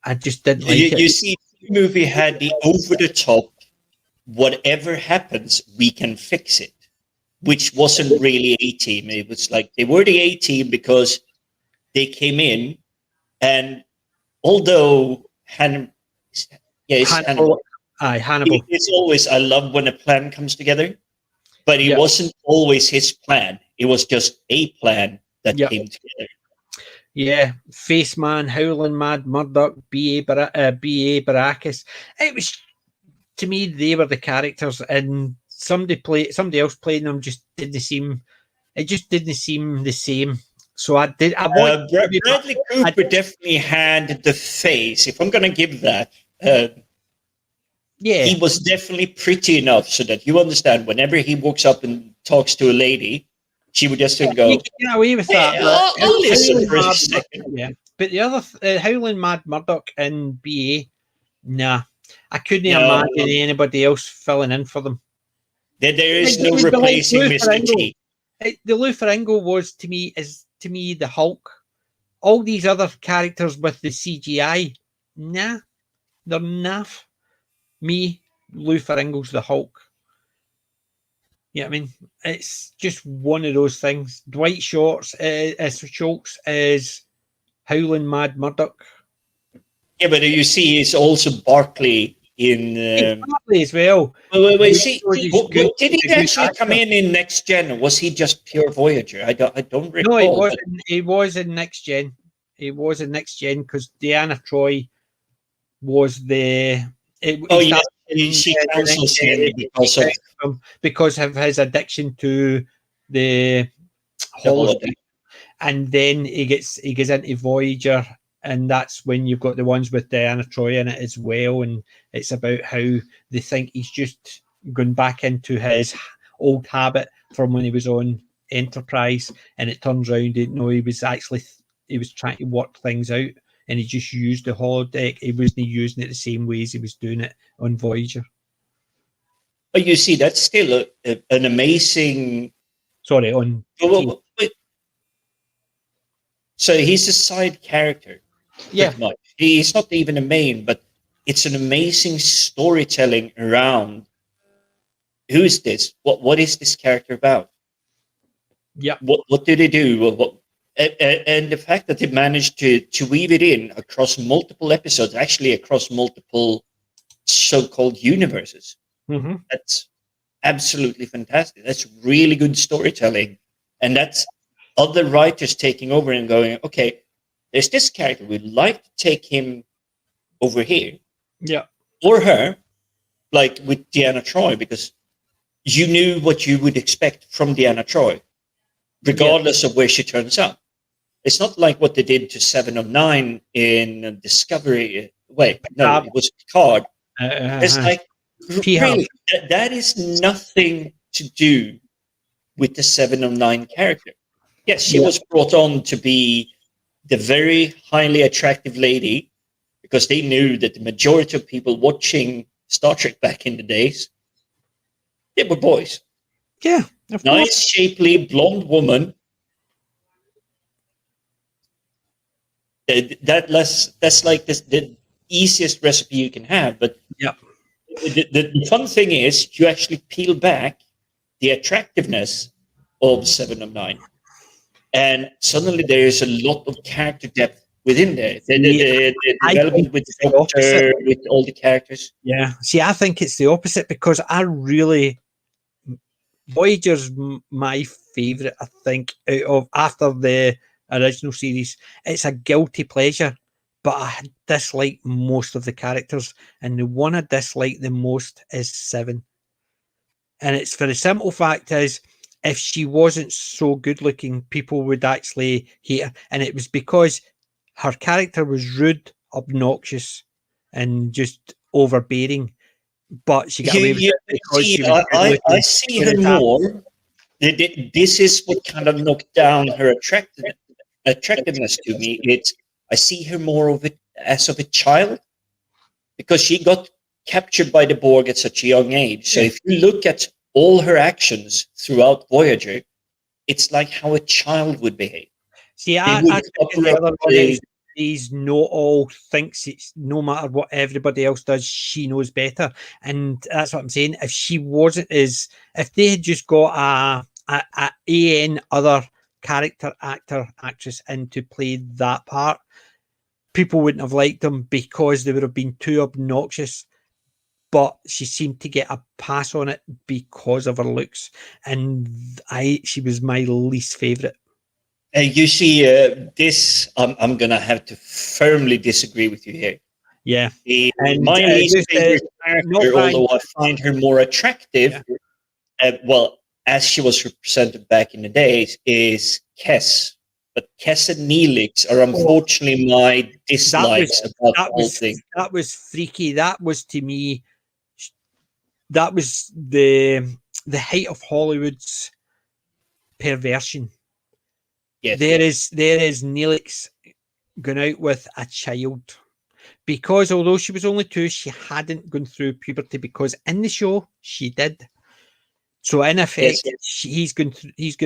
I just didn't like it. You see, the movie had the over-the-top, whatever happens, we can fix it, which wasn't really A-Team. It was like they were the A-Team because they came in, and although Hannibal. Hannibal. It's always, I love when a plan comes together, but it wasn't always his plan. It was just a plan that came together. Yeah, Faceman, Howling Mad Murdoch, B.A. Baracus. It was, to me, they were the characters, and somebody else playing them just didn't seem. It just didn't seem the same. So Bradley Cooper definitely had the face. If I'm going to give that, he was definitely pretty enough so that you understand. Whenever he walks up and talks to a lady, she would just go, you can get away with that. I'll listen for a second. Yeah, but the other Howling Mad Murdoch and BA, nah, I couldn't imagine anybody else filling in for them. There is no replacing Mr. T. The Lou Ferrigno was to me the Hulk. All these other characters with the CGI, nah, they're naff. Me, Lou Ferrigno's the Hulk. Yeah, I mean, it's just one of those things. Dwight Schultz is Howling Mad Murdoch. Yeah, but you see, it's also Barkley in Barkley as well. Wait, see, did he actually come in Next Gen, or was he just pure Voyager? I don't recall. No, he was in Next Gen. He was in Next Gen because Deanna Troi was the. She cancels him because of his addiction to the holodeck, and then he goes into Voyager, and that's when you've got the ones with Diana Troy in it as well, and it's about how they think he's just gone back into his old habit from when he was on Enterprise, and it turns around he was trying to work things out. And he just used the holodeck. He wasn't using it the same way as he was doing it on Voyager. But you see, that's still an amazing. Sorry, on. So he's a side character. Yeah, much. He's not even a main, but it's an amazing storytelling around. Who is this? What is this character about? Yeah. What did he do? And the fact that they managed to weave it in across multiple episodes, actually across multiple so-called universes, that's absolutely fantastic. That's really good storytelling. And that's other writers taking over and going, okay, there's this character. We'd like to take him over here. Yeah. Or her, like with Deanna Troi, because you knew what you would expect from Deanna Troi, regardless of where she turns up. It's not like what they did to 7 of 9 in Discovery. Wait, no, it was Picard. It's like, really, that is nothing to do with the 7 of 9 character. Yes, she was brought on to be the very highly attractive lady because they knew that the majority of people watching Star Trek back in the days, they were boys. Yeah. Nice, shapely, blonde woman. That's like the easiest recipe you can have. But the fun thing is you actually peel back the attractiveness of 7 of 9. And suddenly there is a lot of character depth within there. The development with the Doctor, with all the characters. Yeah. See, I think it's the opposite because Voyager's my favourite, I think, out of after the original series. It's a guilty pleasure, but I dislike most of the characters. And the one I dislike the most is 7. And it's for the simple fact is, if she wasn't so good looking, people would actually hate her. And it was because her character was rude, obnoxious, and just overbearing. But she got away with it because she was good looking. I see her more. This is what kind of knocked down her attractiveness to me. I see her more of it as of a child because she got captured by the Borg at such a young age. So if you look at all her actions throughout Voyager, it's like how a child would behave. See, I think the other one is these know-all thinks it's no matter what everybody else does, she knows better. And that's what I'm saying. If she wasn't if they had just got a AN other character, actor, actress in to play that part, people wouldn't have liked them because they would have been too obnoxious. But she seemed to get a pass on it because of her looks, and she was my least favorite. You see, this I'm gonna have to firmly disagree with you here. Yeah, and my least favorite character, although I find her more attractive, well, as she was represented back in the days, is Kes. But Kes and Neelix are unfortunately my dislikes about the whole thing. That was freaky. That was, to me, that was the height of Hollywood's perversion. Yes. There is Neelix going out with a child. Because although she was only 2, she hadn't gone through puberty, because in the show she did. So in effect, he's going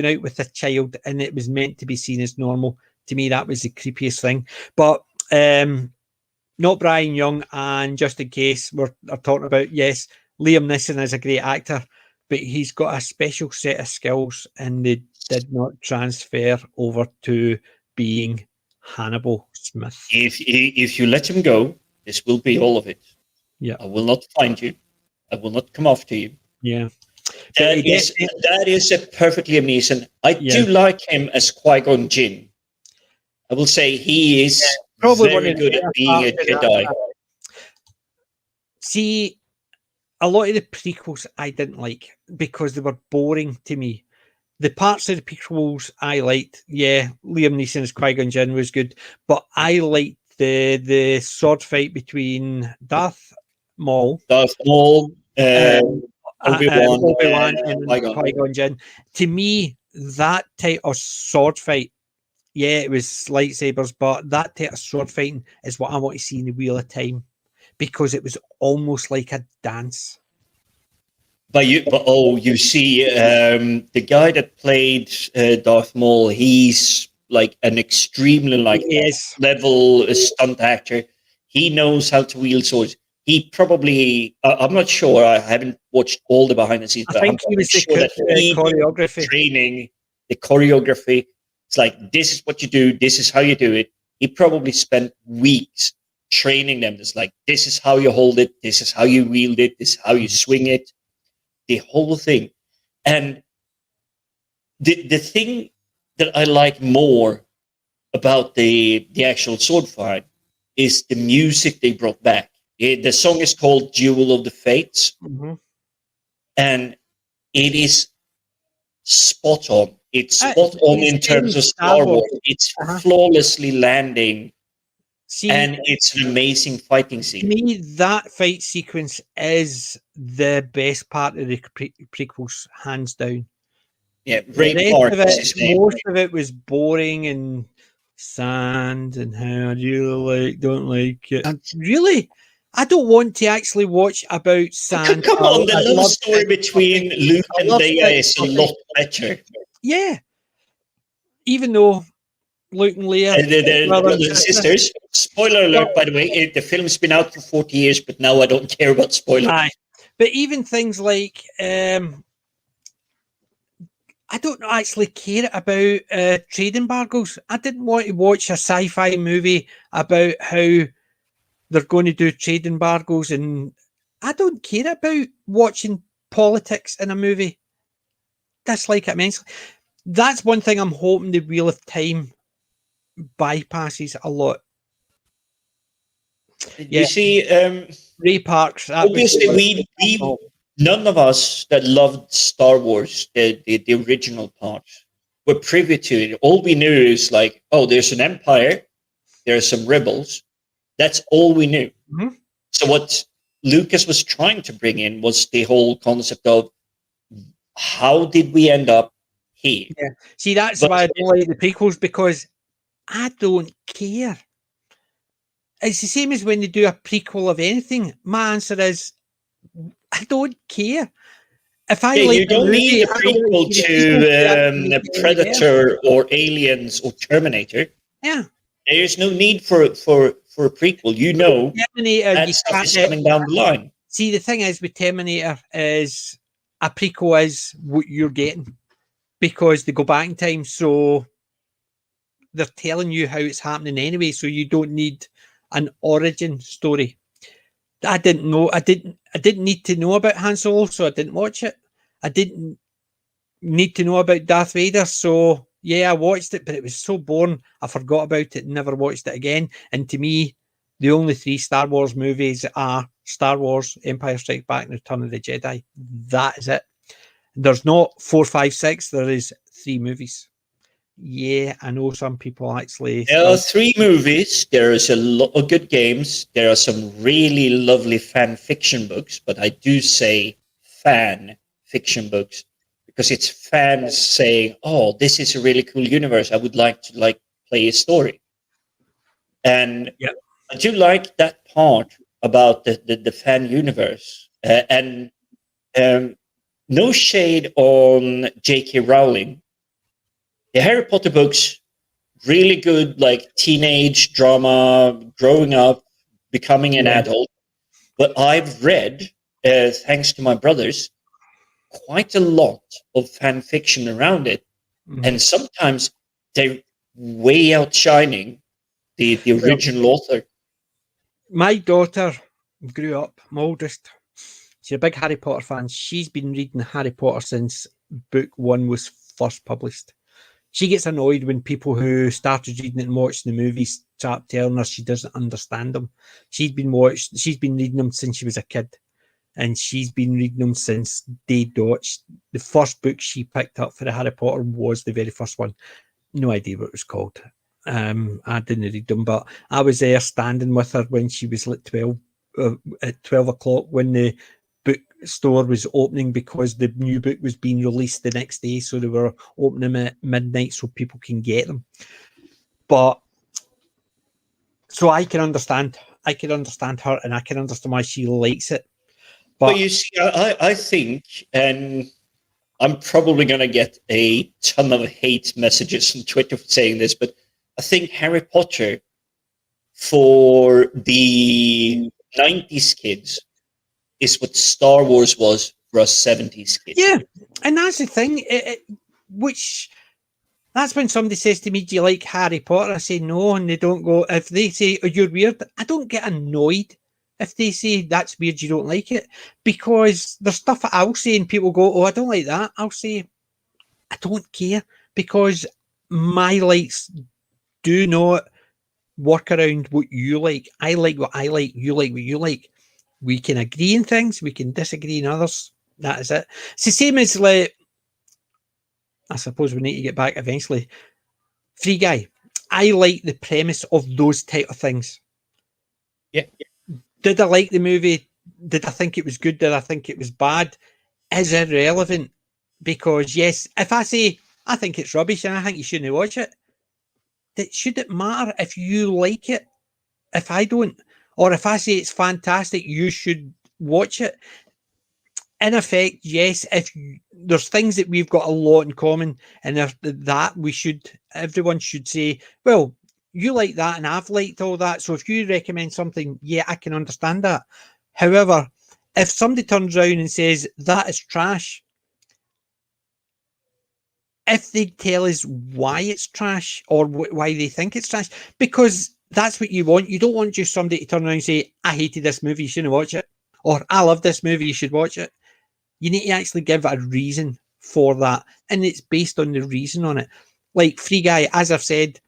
out with a child, and it was meant to be seen as normal. To me, that was the creepiest thing. But not Brian Young, and just in case we're talking about, yes, Liam Neeson is a great actor, but he's got a special set of skills, and they did not transfer over to being Hannibal Smith. If you let him go, this will be all of it. Yeah, I will not find you. I will not come after you. Yeah. That is a perfectly Liam Neeson. I do like him as Qui-Gon Jinn. I will say he is probably very good at being a Jedi. See, a lot of the prequels I didn't like because they were boring to me. The parts of the prequels I liked, Liam Neeson as Qui-Gon Jinn was good, but I liked the sword fight between Darth Maul, Obi-Wan and Qui-Gon Jinn. To me, that type of sword fight, it was lightsabers, but that type of sword fighting is what I want to see in the Wheel of Time, because it was almost like a dance. You see, the guy that played Darth Maul, he's like an extremely level stunt actor. He knows how to wield swords. He probably, I'm not sure, I haven't watched all the behind the scenes, but I'm he was sure that choreography. Training, the choreography, it's like, this is what you do, this is how you do it. He probably spent weeks training them. It's like, this is how you hold it, this is how you wield it, this is how you swing it. The whole thing. And the thing that I like more about the actual sword fight is the music they brought back. The song is called Duel of the Fates. Mm-hmm. And it is spot on. It's spot on in terms of Star Wars. It's flawlessly landing, and it's an amazing fighting scene. To me, that fight sequence is the best part of the prequels, hands down. Yeah, Ray Park is his name. Most of it was boring and sand and how I really don't like it. And really, I don't want to actually watch about sand. Come on, the love story between Luke and Leia is a lot better. Yeah. Even though Luke and Leia... They're sisters. Spoiler alert, by the way. The film's been out for 40 years, but now I don't care about spoilers. Aye. But even things like... I don't actually care about trade embargoes. I didn't want to watch a sci-fi movie about how they're going to do trade embargoes, and I don't care about watching politics in a movie. Dislike it immensely. That's one thing I'm hoping the Wheel of Time bypasses a lot. You see, Ray Parks. Obviously, none of us that loved Star Wars, the original part, were privy to it. All we knew is like, oh, there's an empire, there are some rebels. That's all we knew. Mm-hmm. So what Lucas was trying to bring in was the whole concept of how did we end up here? Yeah. See, that's why I don't like the prequels, because I don't care. It's the same as when they do a prequel of anything. My answer is, I don't care. If I you don't need a prequel to Predator or Aliens or Terminator. Yeah. There's no need for a prequel. You know that stuff is coming down the line. See, the thing is with Terminator is a prequel is what you're getting because they go back in time, so they're telling you how it's happening anyway, so you don't need an origin story. I didn't know. I didn't need to know about Han Solo, so I didn't watch it. I didn't need to know about Darth Vader, so yeah, I watched it, but it was so boring. I forgot about it, never watched it again. And to me, the only 3 Star Wars movies are Star Wars, Empire Strikes Back, and Return of the Jedi. That is it. There's not 4, 5, 6. There is 3 movies. Yeah, I know some people actually... There are 3 movies. There is a lot of good games. There are some really lovely fan fiction books, but I do say fan fiction books because it's fans saying, oh, this is a really cool universe. I would like to play a story. And I do like that part about the fan universe. And no shade on J.K. Rowling. The Harry Potter books, really good, like teenage drama, growing up, becoming an adult. But I've read, thanks to my brothers, quite a lot of fan fiction around it. Mm-hmm. And sometimes they're way outshining the original author. My daughter grew up, my oldest. She's a big Harry Potter fan. She's been reading Harry Potter since book 1 was first published. She gets annoyed when people who started reading it and watching the movies start telling her she doesn't understand them. She's been reading them since she was a kid, and she's been reading them since day dot. The first book she picked up for the Harry Potter was the very first one. No idea what it was called. I didn't read them, but I was there standing with her when she was at 12 o'clock when the bookstore was opening because the new book was being released the next day, so they were opening them at midnight so people can get them. But so I can understand her, and I can understand why she likes it. But you see, I think, and I'm probably going to get a ton of hate messages on Twitter for saying this, but I think Harry Potter for the 90s kids is what Star Wars was for us 70s kids. Yeah, and that's the thing, that's when somebody says to me, do you like Harry Potter? I say no, and they don't go, if they say, oh, you're weird, I don't get annoyed if they say that's weird, you don't like it, because there's stuff that I'll say and people go, oh, I don't like that. I'll say, I don't care, because my likes do not work around what you like. I like what I like, you like what you like. We can agree in things, we can disagree in others. That is it. It's the same as like I suppose we need to get back eventually. Free Guy. I like the premise of those type of things. Yeah. Did I like the movie? Did I think it was good? Did I think it was bad? Is irrelevant, because yes, if I say I think it's rubbish and I think you shouldn't watch it, should it matter if you like it? If I don't, or if I say it's fantastic, you should watch it. In effect, yes, if there's things that we've got a lot in common, and if that everyone should say, well, you like that and I've liked all that, so if you recommend something, yeah, I can understand that. However, if somebody turns around and says that is trash, if they tell us why it's trash or why they think it's trash, because that's what you want. You don't want just somebody to turn around and say, I hated this movie, you shouldn't watch it, or I love this movie, you should watch it. You need to actually give a reason for that, and it's based on the reason on it. Like Free Guy, as I've said,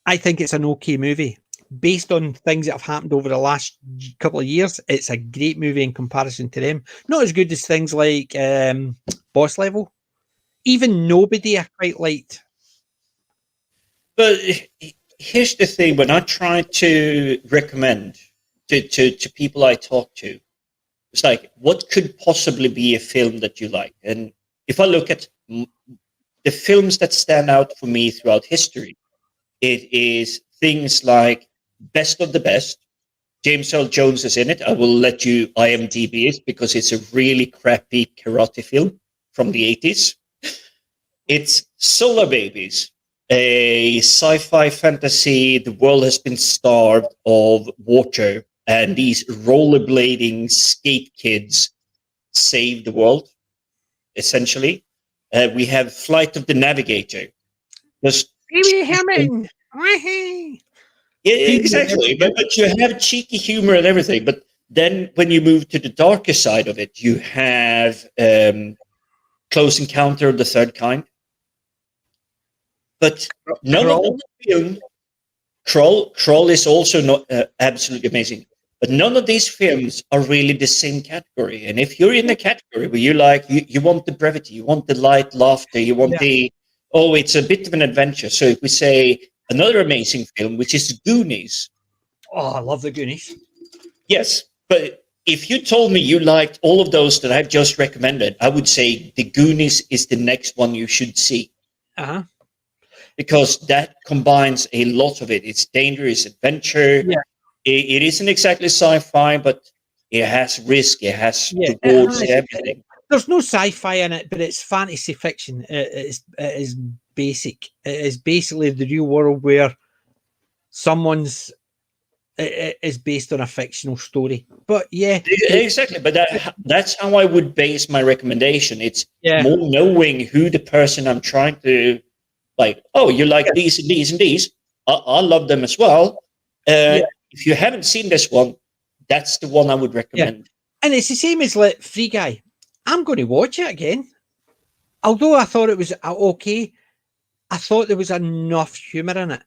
I think it's an okay movie. Based on things that have happened over the last couple of years, it's a great movie in comparison to them. Not as good as things like Boss Level. Even Nobody I quite liked. But here's the thing: when I try to recommend to people I talk to, it's like, what could possibly be a film that you like? And if I look at the films that stand out for me throughout history, it is things like Best of the Best. James Earl Jones is in it. I will let you IMDb it because it's a really crappy karate film from the 80s. It's Solar Babies, a sci-fi fantasy. The world has been starved of water, and these rollerblading skate kids save the world, essentially. We have Flight of the Navigator. Just yeah, exactly. But you have cheeky humor and everything. But then when you move to the darker side of it, you have Close Encounter of the Third Kind. But none of the film, Kroll is also not absolutely amazing. But none of these films are really the same category. And if you're in a category where you want the brevity, you want the light laughter, you want it's a bit of an adventure. So if we say another amazing film, which is Goonies. Oh, I love the Goonies. Yes, but if you told me you liked all of those that I've just recommended, I would say the Goonies is the next one you should see. Uh-huh. Because that combines a lot of it. It's dangerous adventure. Yeah. It isn't exactly sci-fi, but it has risk. It has rewards, everything. There's no sci-fi in it, but it's fantasy fiction. It is basic. It is basically the real world where it is based on a fictional story. But yeah, exactly. But that's how I would base my recommendation. It's more knowing who the person I'm trying to like. Oh, you like these and these and these. I love them as well. If you haven't seen this one, that's the one I would recommend. Yeah. And it's the same as like Free Guy. I'm going to watch it again. Although I thought it was okay, I thought there was enough humour in it.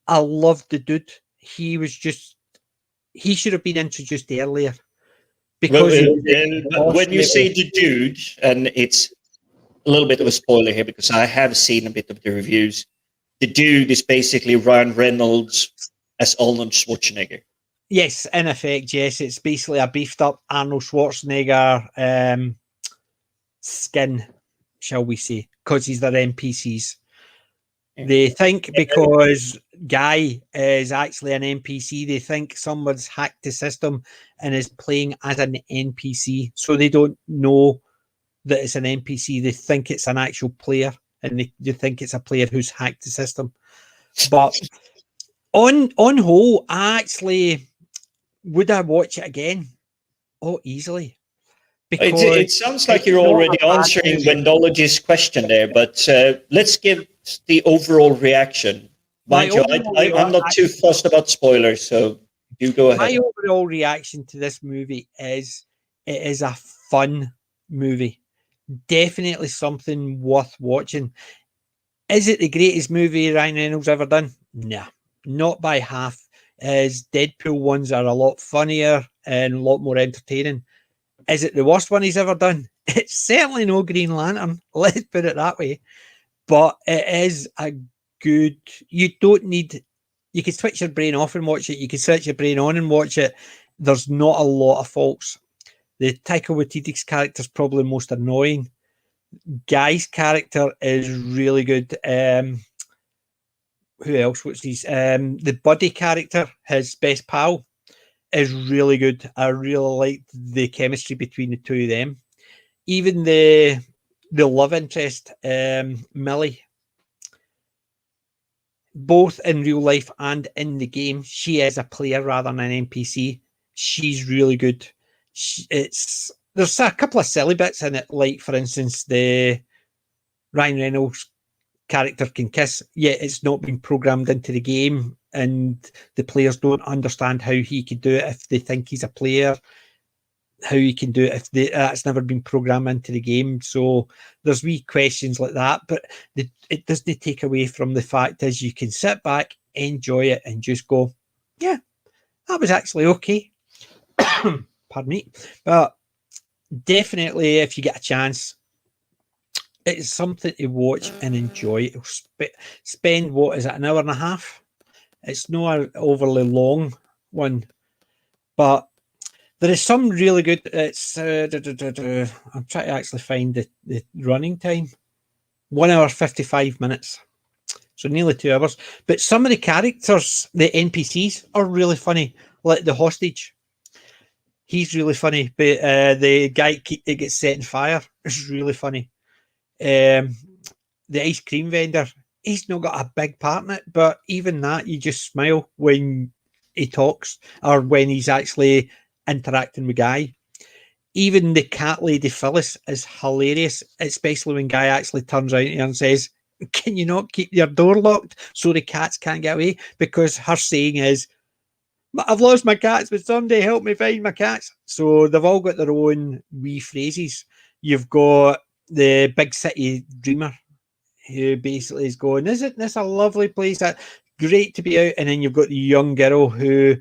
I loved the dude. He should have been introduced earlier. Because when you say the dude, and it's a little bit of a spoiler here because I have seen a bit of the reviews, the dude is basically Ryan Reynolds as Arnold Schwarzenegger. Yes, in effect, yes. It's basically a beefed up Arnold Schwarzenegger skin, shall we say, because he's their NPCs. They think because Guy is actually an NPC, they think someone's hacked the system and is playing as an NPC. So they don't know that it's an NPC. They think it's an actual player, and they think it's a player who's hacked the system. But on whole, would I watch it again? Oh, easily. Because it sounds like you're already answering Wendology's question there, but let's give the overall reaction. Mind you, I'm not too fussed about spoilers, so you go ahead. My overall reaction to this movie is it is a fun movie. Definitely something worth watching. Is it the greatest movie Ryan Reynolds ever done? Nah, not by half. His Deadpool ones are a lot funnier and a lot more entertaining. Is it the worst one he's ever done? It's certainly no Green Lantern. Let's put it that way. but it is a good. You don't need. You can switch your brain off and watch it. You can switch your brain on and watch it. There's not a lot of faults. The Taika Waititi's character is probably the most annoying. Guy's character is really good. Who else? What's these? The Buddy character, his best pal, is really good. I really like the chemistry between the two of them. Even the love interest, Millie, both in real life and in the game, she is a player rather than an NPC. She's really good. There's a couple of silly bits in it, like for instance, the Ryan Reynolds character can kiss, yet it's not been programmed into the game, and the players don't understand how he could do it if they think he's a player. How he can do it if that's never been programmed into the game. So there's wee questions like that, but it doesn't take away from the fact is you can sit back, enjoy it, and just go, yeah, that was actually okay. Pardon me. But definitely, if you get a chance, it's something to watch and enjoy. Spend, what is it, an hour and a half? It's not an overly long one, but there is some really good. It's I'm trying to actually find the running time. 1 hour 55 minutes, so nearly 2 hours. But some of the characters, the NPCs, are really funny. Like the hostage, he's really funny. But the guy that gets set on fire is really funny. The ice cream vendor, he's not got a big part in it, but even that, you just smile when he talks or when he's actually interacting with Guy. Even the cat lady Phyllis is hilarious, especially when Guy actually turns around and says, "Can you not keep your door locked so the cats can't get away?" Because her saying is, "I've lost my cats, but someday help me find my cats." So they've all got their own wee phrases. You've got the big city dreamer who basically is going, "Isn't this a lovely place? Great to be out." And then you've got the young girl who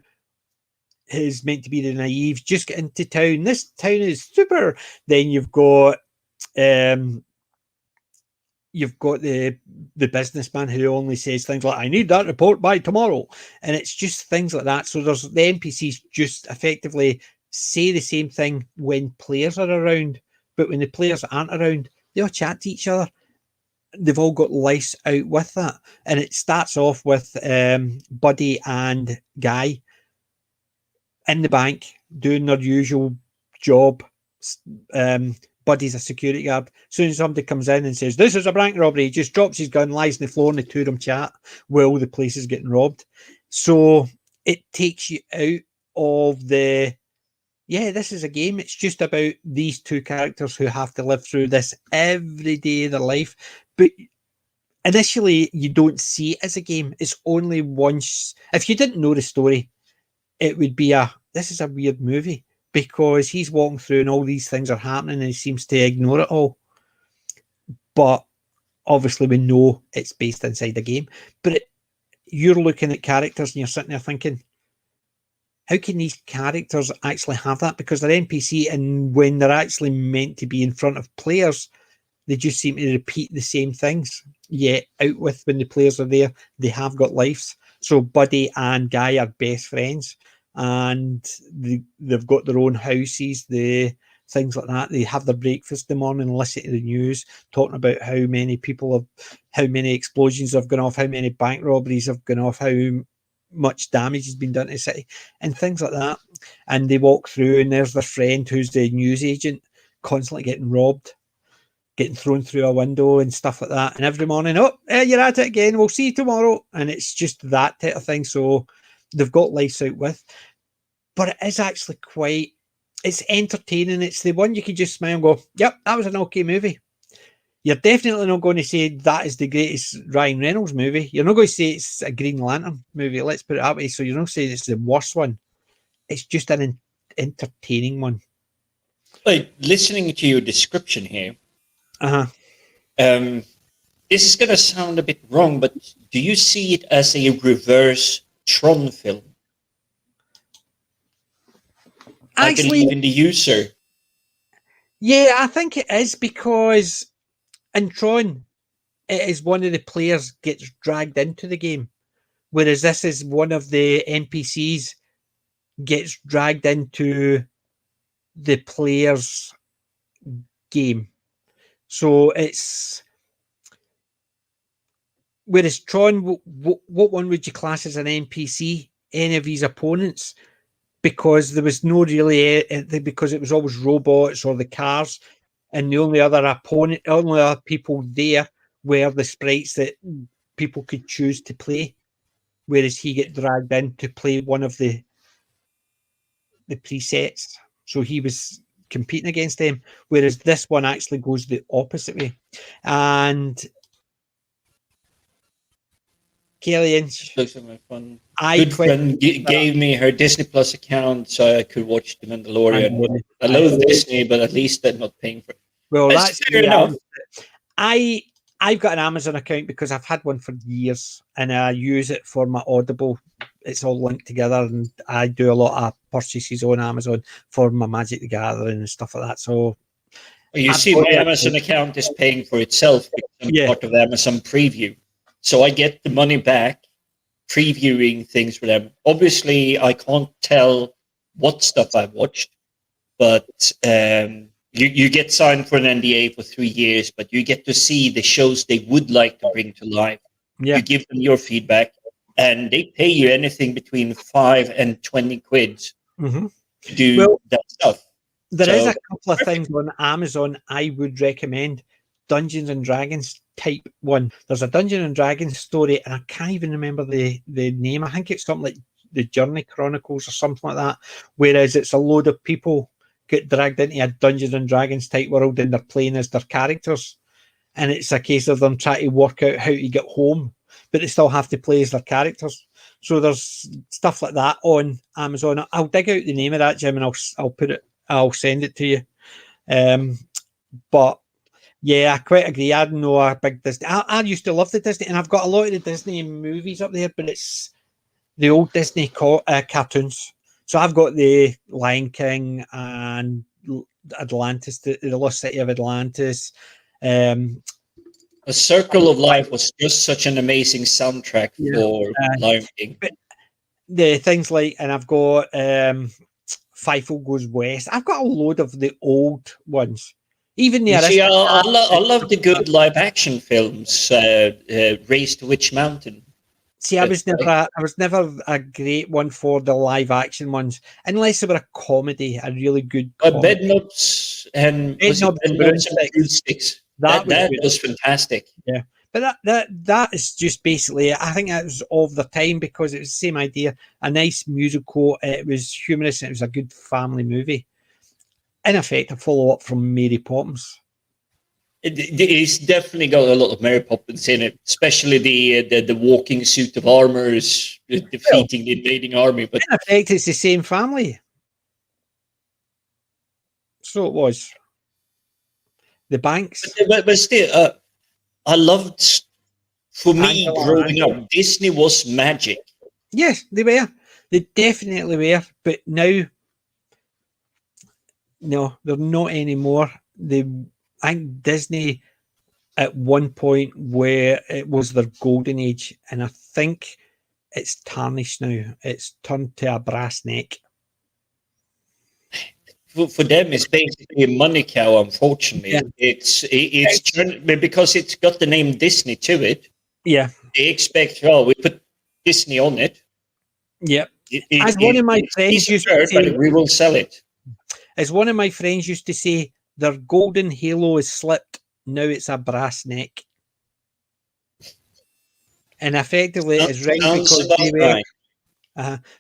is meant to be the naive, just get into town. This town is super. Then you've got the businessman who only says things like, "I need that report by tomorrow," and it's just things like that. So there's the NPCs just effectively say the same thing when players are around, but when the players aren't around, they all chat to each other. They've all got lice out with that, and it starts off with Buddy and Guy in the bank doing their usual job. Buddy's a security guard. As soon as somebody comes in and says, "This is a bank robbery," he just drops his gun, lies on the floor, and the two of them chat while the place is getting robbed. So it takes you out of the, yeah, this is a game. It's just about these two characters who have to live through this every day of their life. But initially, you don't see it as a game. It's only once, if you didn't know the story, it would be this is a weird movie because he's walking through and all these things are happening and he seems to ignore it all. But obviously we know it's based inside a game. But you're looking at characters and you're sitting there thinking, how can these characters actually have that? Because they're NPC, and when they're actually meant to be in front of players, they just seem to repeat the same things. Yet out with when the players are there, they have got lives. So Buddy and Guy are best friends, and they've got their own houses, things like that. They have their breakfast in the morning, listen to the news, talking about how many explosions have gone off, how many bank robberies have gone off, how much damage has been done to the city, and things like that. And they walk through, and there's their friend who's the news agent, constantly getting robbed, getting thrown through a window and stuff like that. And every morning, you're at it again, we'll see you tomorrow. And it's just that type of thing. So they've got lives out with. But it is actually it's entertaining. It's the one you can just smile and go, "Yep, that was an okay movie." You're definitely not going to say that is the greatest Ryan Reynolds movie. You're not going to say it's a Green Lantern movie. Let's put it that way. So you're not saying it's the worst one. It's just an entertaining one. Like, listening to your description here, this is going to sound a bit wrong, but do you see it as a reverse Tron film? Actually, I believe in the user. Yeah, I think it is, because in Tron, it is one of the players gets dragged into the game, whereas this is one of the NPCs gets dragged into the player's game. So it's whereas Tron, what one would you class as an NPC? Any of his opponents? Because there was no really because it was always robots or the cars, and the only other people there were the sprites that people could choose to play. Whereas he get dragged in to play one of the presets, so he was competing against them. Whereas this one actually goes the opposite way, and Kelly Inch. Looks like my fun. Good friend gave me her Disney Plus account so I could watch The Mandalorian. I love Disney, but at least they're not paying for it. Well, that's fair enough. I've got an Amazon account because I've had one for years, and I use it for my Audible. It's all linked together, and I do a lot of purchases on Amazon for my Magic the Gathering and stuff like that. So you see, my Amazon account is paying for itself because I'm part of Amazon Preview. So I get the money back previewing things for them. Obviously, I can't tell what stuff I've watched, but you get signed for an NDA for 3 years, but you get to see the shows they would like to bring to life. Yeah. You give them your feedback, and they pay you anything between 5 and 20 quid to do that stuff. There is a couple of things on Amazon I would recommend. Dungeons and Dragons type one. There's a Dungeons and Dragons story, and I can't even remember the name. I think it's something like the Journey Chronicles or something like that. Whereas it's a load of people get dragged into a Dungeons and Dragons type world, and they're playing as their characters. And it's a case of them trying to work out how to get home, but they still have to play as their characters. So there's stuff like that on Amazon. I'll dig out the name of that, Jim, and I'll send it to you. But yeah, I quite agree. I know a big Disney. I used to love the Disney, and I've got a lot of the Disney movies up there, but it's the old Disney cartoons. So I've got the Lion King and Atlantis, the Lost City of Atlantis. A Circle of Life was just such an amazing soundtrack for Lion King. But the things like, and I've got Fievel Goes West. I've got a load of the old ones. Even the I love the good live action films. Race to Witch Mountain. See, I was never a great one for the live action ones, unless they were a comedy, a really good comedy. Bedknobs and Broomsticks. That was fantastic. Yeah, but that is just basically, I think that was of the time because it was the same idea. A nice musical. It was humorous. And it was a good family movie. In effect, a follow-up from Mary Poppins. It's definitely got a lot of Mary Poppins in it, especially the walking suit of armor is defeating the invading army. But in effect, it's the same family. So it was. The Banks. But still, I loved, for me, growing up, Disney was magic. Yes, they were. They definitely were. But now, no, they're not anymore. I think Disney at one point where it was their golden age, and I think it's tarnished now. It's turned to a brass neck. For them, it's basically a money cow. Unfortunately, it's because it's got the name Disney to it. Yeah, they expect. Oh, we put Disney on it. Yeah, as one of my friends used to say, we will sell it. As one of my friends used to say, their golden halo is slipped. Now it's a brass neck. And effectively, it's right because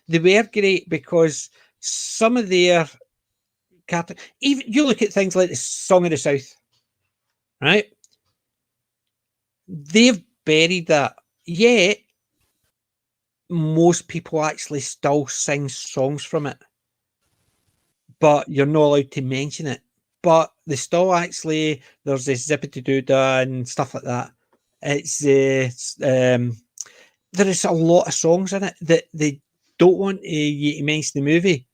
they were great because some of their even you look at things like the Song of the South, right? They've buried that. Yet most people actually still sing songs from it, but you're not allowed to mention it. But they still actually, there's this Zippity Doodah and stuff like that. There is a lot of songs in it that they don't want you to mention the movie,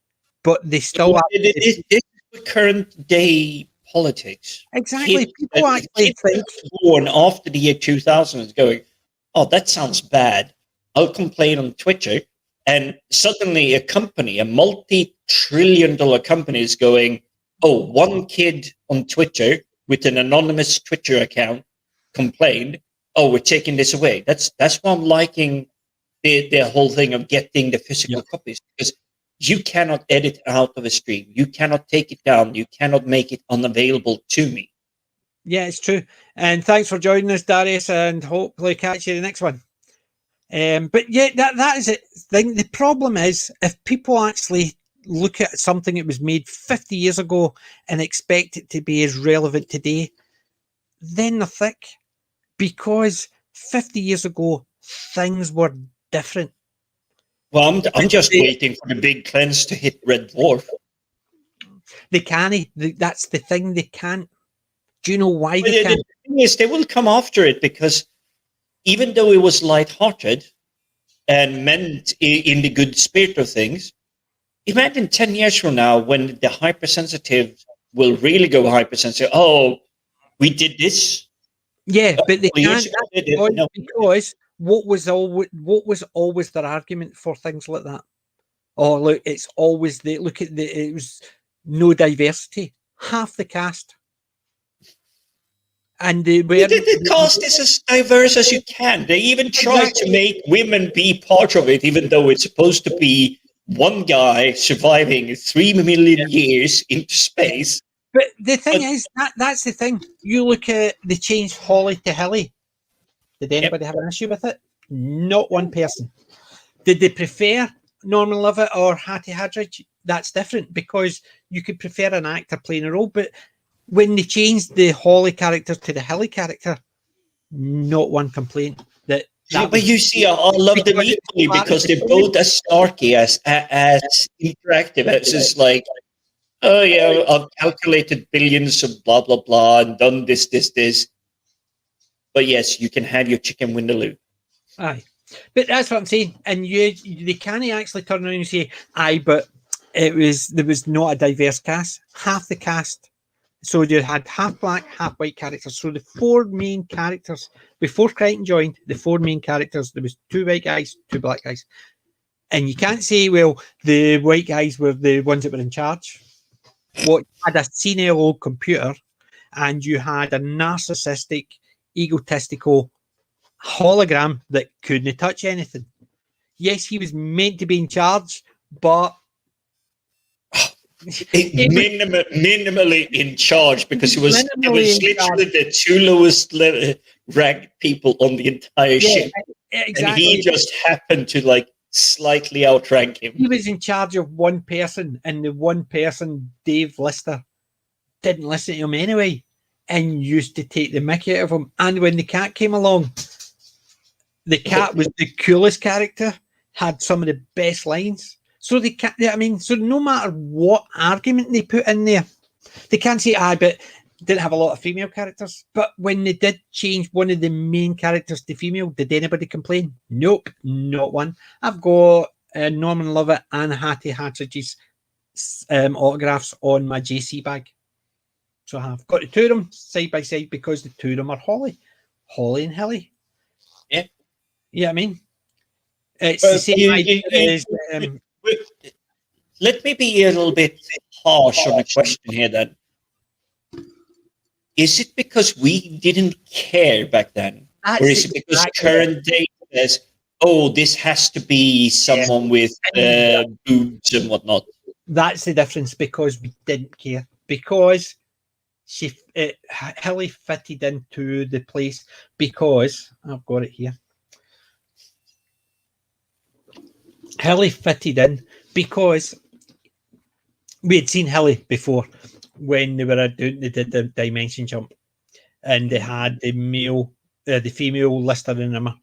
but they still. This is current day politics. Exactly. Kids, People actually kids think, born after the year 2000 is going, oh, that sounds bad. I'll complain on Twitter. And suddenly a company, a multi-trillion-dollar company is going, oh, one kid on Twitter with an anonymous Twitter account complained, oh, we're taking this away. That's why I'm liking the whole thing of getting the physical copies, because you cannot edit out of a stream. You cannot take it down. You cannot make it unavailable to me. yeah, it's true. And thanks for joining us, Darius, and hopefully catch you the next one. But yeah, that is it. The problem is, if people actually look at something that was made 50 years ago and expect it to be as relevant today, then they're thick. Because 50 years ago, things were different. Well, I'm just waiting for the big cleanse to hit Red Dwarf. They can't. That's the thing. They can't. Do you know why But they can't? the thing is, they will come after it, because even though it was lighthearted and meant in the good spirit of things, imagine 10 years from now when the hypersensitive will really go hypersensitive. Oh, we did this. Yeah, but they can't. No. Because what was always their argument for things like that? Oh, look, it's always it was no diversity. Half the cast. And the cast is as diverse as you can. They even tried to make women be part of it, even though it's supposed to be one guy surviving 3 million years into space. But the thing is, that's the thing. You look at they changed Holly to Hilly. Did anybody have an issue with it? Not one person. Did they prefer Norman Lovett or Hattie Hadridge? That's different, because you could prefer an actor playing a role. But when they changed the Holly character to the Hilly character, not one complaint. But you see, I love them equally, because they're both as snarky, as interactive. It's just like, oh yeah, I've calculated billions of blah blah blah and done this. But yes, you can have your chicken Windaloo. Aye, but that's what I'm saying. And they can't actually turn around and say, aye, but there was not a diverse cast. Half the cast. So you had half black, half white characters. So the four main characters, before Crichton joined, the four main characters, there was 2 white guys, 2 black guys. And you can't say, well, the white guys were the ones that were in charge. What, you had a senile old computer, and you had a narcissistic, egotistical hologram that couldn't touch anything. Yes, he was meant to be in charge, but minimally in charge, because it was literally the 2 lowest ranked people on the entire ship. Exactly. And he just happened to slightly outrank him. He was in charge of one person, and the one person, Dave Lister, didn't listen to him anyway and used to take the mickey out of him. And when the cat came along, the cat was the coolest character, had some of the best lines. So so no matter what argument they put in there, they can't say, but didn't have a lot of female characters. But when they did change one of the main characters to female, did anybody complain? Nope, not one. I've got Norman Lovett and Hattie Hadridge's autographs on my JC bag. So I've got the 2 of them side by side, because the 2 of them are Holly and Hilly. Yeah. Yeah, I mean, it's the same idea as... let me be a little bit harsh on a question here then. Is it because we didn't care back then? Or is it because current data says, oh, this has to be someone with boobs and whatnot? That's the difference, because we didn't care. Because Hilly fitted into the place, because I've got it here. Hilly fitted in because we had seen Hilly before when they did the dimension jump, and they had the female Lister and Rimmer,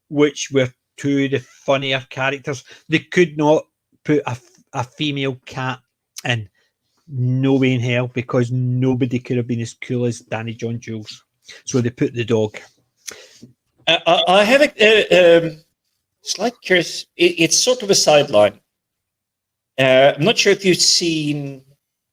which were 2 of the funnier characters. They could not put a female cat in. No way in hell, because nobody could have been as cool as Danny John Jules. So they put the dog. I have a slight curious. It's sort of a sideline. I'm not sure if you've seen.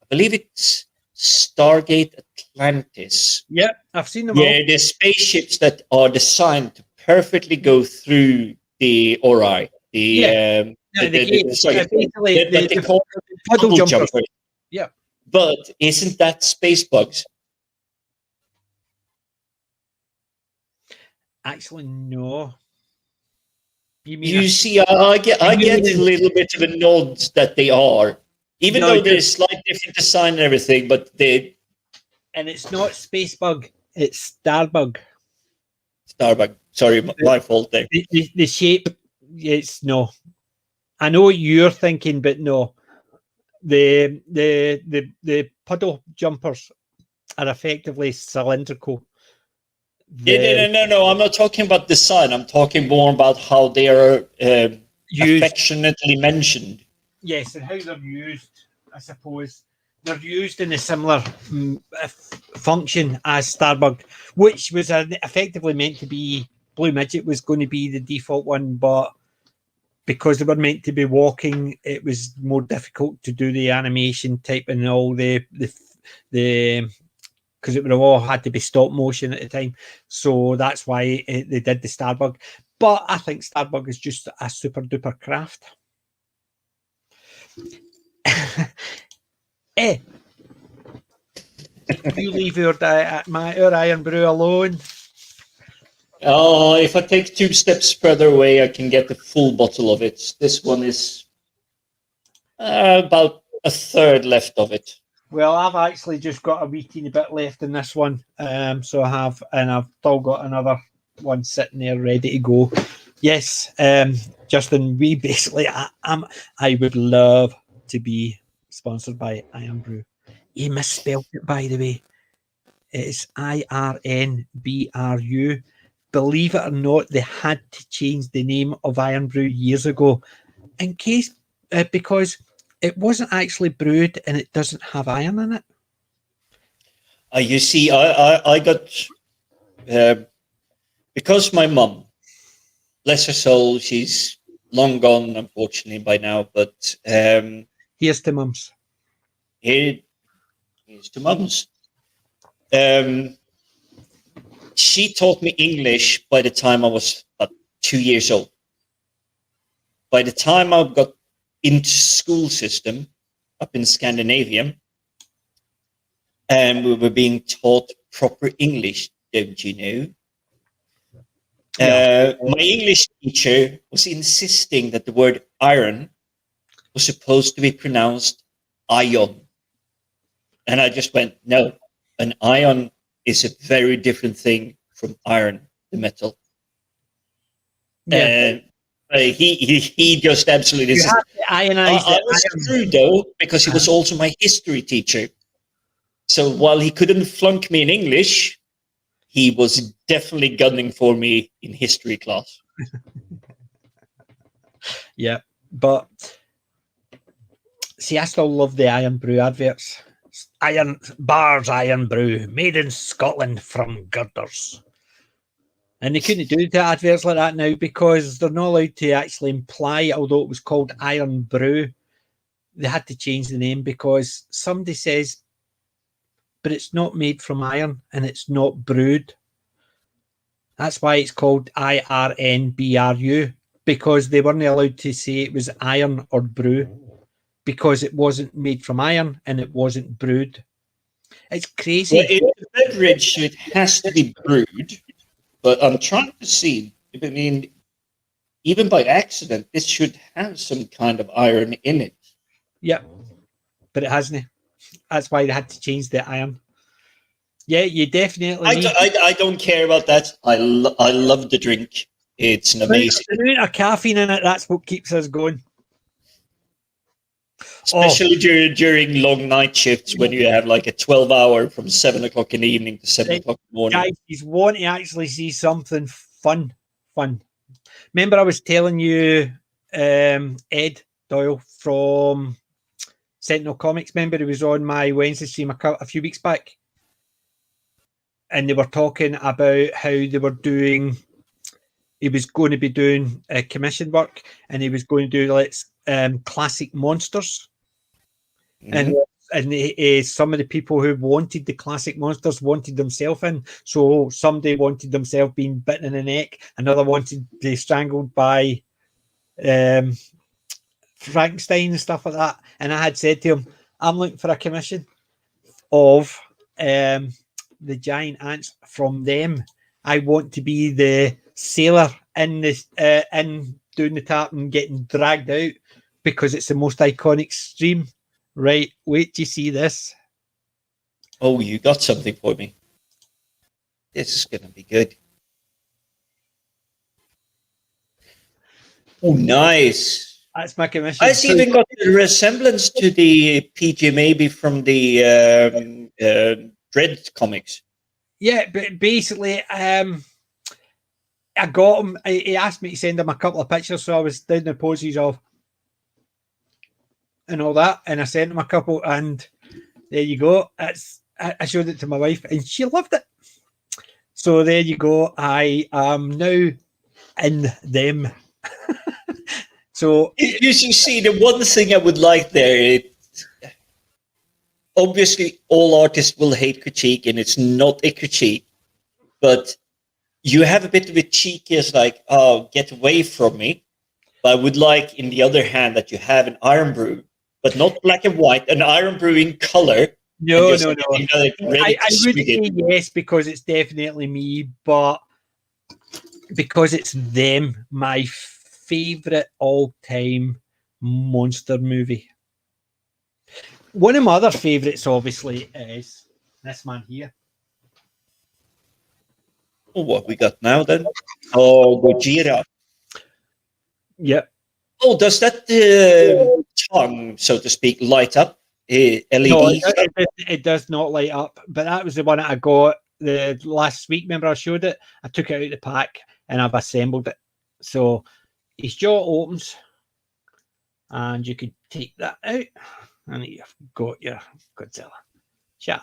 I believe it's Stargate Atlantis, Yeah, I've seen them all. where the spaceships that are designed to perfectly go through the Ori, Yeah, the gate. sorry, Basically, but they call the puddle puddle jumpers. jumpers. Yeah. But isn't that space bugs? Actually, no. You mean You see, I get a mean- little bit of a nod that they are, even No, though you- there's slight different design and everything. But they and it's not space bug, it's starbug. Starbuck. Sorry, my fault there. The shape, it's no. I know what you're thinking, but no. The puddle jumpers are effectively cylindrical. No. I'm not talking about design. I'm talking more about how they are Used. affectionately mentioned. Yes, and how they're used, I suppose. They're used in a similar function as Starbug, which was effectively meant to be Blue Midget was going to be the default one, but because they were meant to be walking, it was more difficult to do the animation type and all the because it would have all had to be stop motion at the time. So that's why they did the Starbug. But I think Starbug is just a super duper craft. You leave our Iron Brew alone. Oh, if I take 2 steps further away, I can get the full bottle of it. This one is about a third left of it. Well, I've actually just got a wee teeny bit left in this one. So I have, and I've still got another one sitting there ready to go. Yes, Justin, we basically, I would love to be sponsored by Iron Brew. He misspelled it, by the way. It's IRNBRU. Believe it or not, they had to change the name of Iron Brew years ago, in case because it wasn't actually brewed and it doesn't have iron in it. You see, I got because my mum, bless her soul, she's long gone, unfortunately, by now. But Here's to mums. here's to mums. She taught me English by the time I was about 2 years old. By the time I got into school system up in Scandinavia, and we were being taught proper English, don't you know? My English teacher was insisting that the word iron was supposed to be pronounced ion. And I just went, no, an ion is a very different thing from iron, the metal. Yeah. He just absolutely. You have to ionize I was screwed though, because he was also my history teacher. So while he couldn't flunk me in English, he was definitely gunning for me in history class. Yeah, but see, I still love the Iron Brew adverts. Iron Brew, made in Scotland from girders. And they couldn't do the adverts like that now because they're not allowed to actually imply, although it was called Iron Brew, they had to change the name because somebody says, but it's not made from iron and it's not brewed. That's why it's called IRNBRU, because they weren't allowed to say it was iron or brew because it wasn't made from iron and it wasn't brewed. It's crazy. Well, in the beverage, it has to be brewed. But I'm trying to see. I mean, even by accident, this should have some kind of iron in it. Yeah, but it hasn't. That's why they had to change the iron. Yeah, you definitely. I don't care about that. I love the drink. It's an amazing. The amount of caffeine in it, that's what keeps us going. Especially during long night shifts when you have like a 12-hour from 7 o'clock in the evening to 7 o'clock in the morning. Guys, you want to actually see something fun. Remember I was telling you Ed Doyle from Sentinel Comics, remember he was on my Wednesday stream a few weeks back? And they were talking about how they were doing, he was going to be doing commission work and he was going to do classic monsters. Mm-hmm. And some of the people who wanted the classic monsters wanted themselves in. So somebody wanted themselves being bitten in the neck, another wanted to be strangled by Frankenstein and stuff like that. And I had said to him, I'm looking for a commission of the giant ants from them. I want to be the sailor in doing the tap and getting dragged out because it's the most iconic stream. Right, wait till you see this. Oh, you got something for me. This is going to be good. Oh, nice. That's my commission. It's even got a resemblance to the PG maybe from the Dread comics. Yeah, but basically, I got him. He asked me to send him a couple of pictures, so I was doing the poses of and all that, and I sent him a couple, and there you go. I showed it to my wife, and she loved it. So there you go. I am now in them. So you see, the one thing I would like there, obviously all artists will hate critique, and it's not a critique, but you have a bit of a cheeky as like, oh, get away from me. But I would like, in the other hand, that you have an Iron Brew, but not black and white, an Iron Brew in color. No. I would say yes because it's definitely me, but because it's them, my favorite all-time monster movie. One of my other favorites, obviously, is this man here. Oh, what we got now then? Oh, Gojira. Yep. Oh, does that tongue, so to speak, light up? LED? No, it does not light up. But that was the one that I got the last week. Remember, I showed it. I took it out of the pack and I've assembled it. So his jaw opens, and you could take that out, and you've got your Godzilla. Sharp.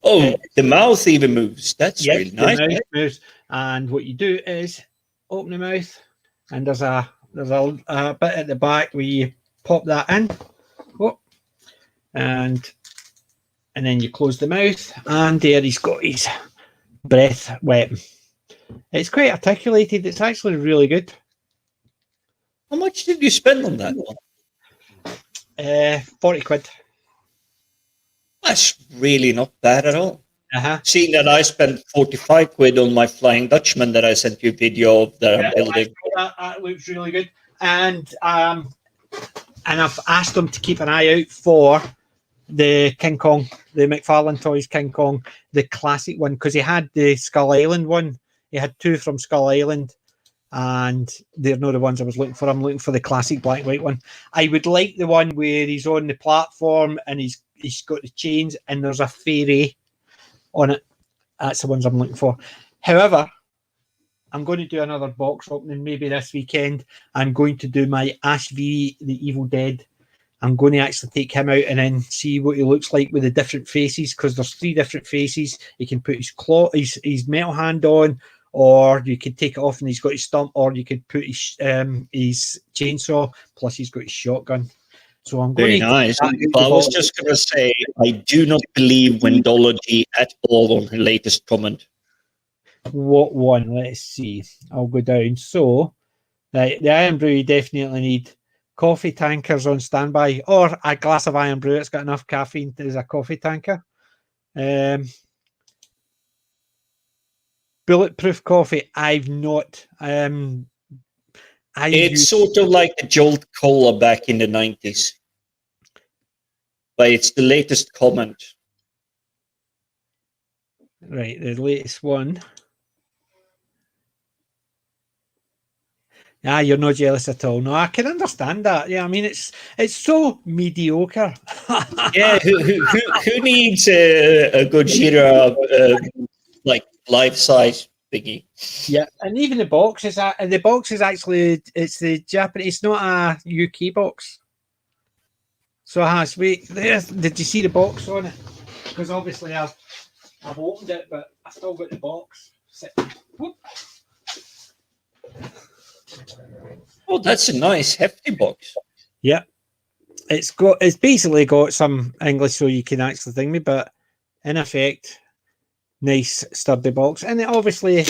Oh, the mouth even moves. That's really nice. The mouth moves, and what you do is open the mouth, and there's a bit at the back where you pop that in, and then you close the mouth, and there he's got his breath weapon. It's quite articulated. It's actually really good. How much did you spend on that one? 40 quid. That's really not bad at all. Uh-huh. Seeing that I spent 45 quid on my Flying Dutchman that I sent you a video of that I'm building. That looks really good. And I've asked them to keep an eye out for the King Kong, the McFarlane Toys King Kong, the classic one, because he had the Skull Island one. He had two from Skull Island, and they're not the ones I was looking for. I'm looking for the classic black and white one. I would like the one where he's on the platform and he's got the chains and there's a fairy on it. That's the ones I'm looking for. However, I'm going to do another box opening maybe this weekend. I'm going to do my Ash v the Evil Dead. I'm going to actually take him out and then see what he looks like with the different faces, because there's 3 different faces. He can put his metal hand on, or you could take it off and he's got his stump, or you could put his chainsaw, plus he's got his shotgun. So I'm going very nice. I was just going to say, I do not believe Wendology at all on her latest comment. What one? Let's see. I'll go down. So the Iron Brew, you definitely need coffee tankers on standby, or a glass of Iron Brew. It's got enough caffeine as a coffee tanker. Bulletproof coffee. I've not. It's sort of like the Jolt Cola back in the 90s. But it's the latest comment. Right, the latest one. Ah, you're not jealous at all. No, I can understand that. Yeah, I mean, it's so mediocre. Yeah, who needs a Gojira like life-size thingy? Yeah, and even the box is actually, it's the Japanese. It's not a UK box. So it has. Did you see the box on it? Because obviously I've opened it, but I still got the box. Whoop. Oh, that's a nice hefty box. Yeah, it's basically got some English so you can actually think me, but in effect, nice sturdy box. And it obviously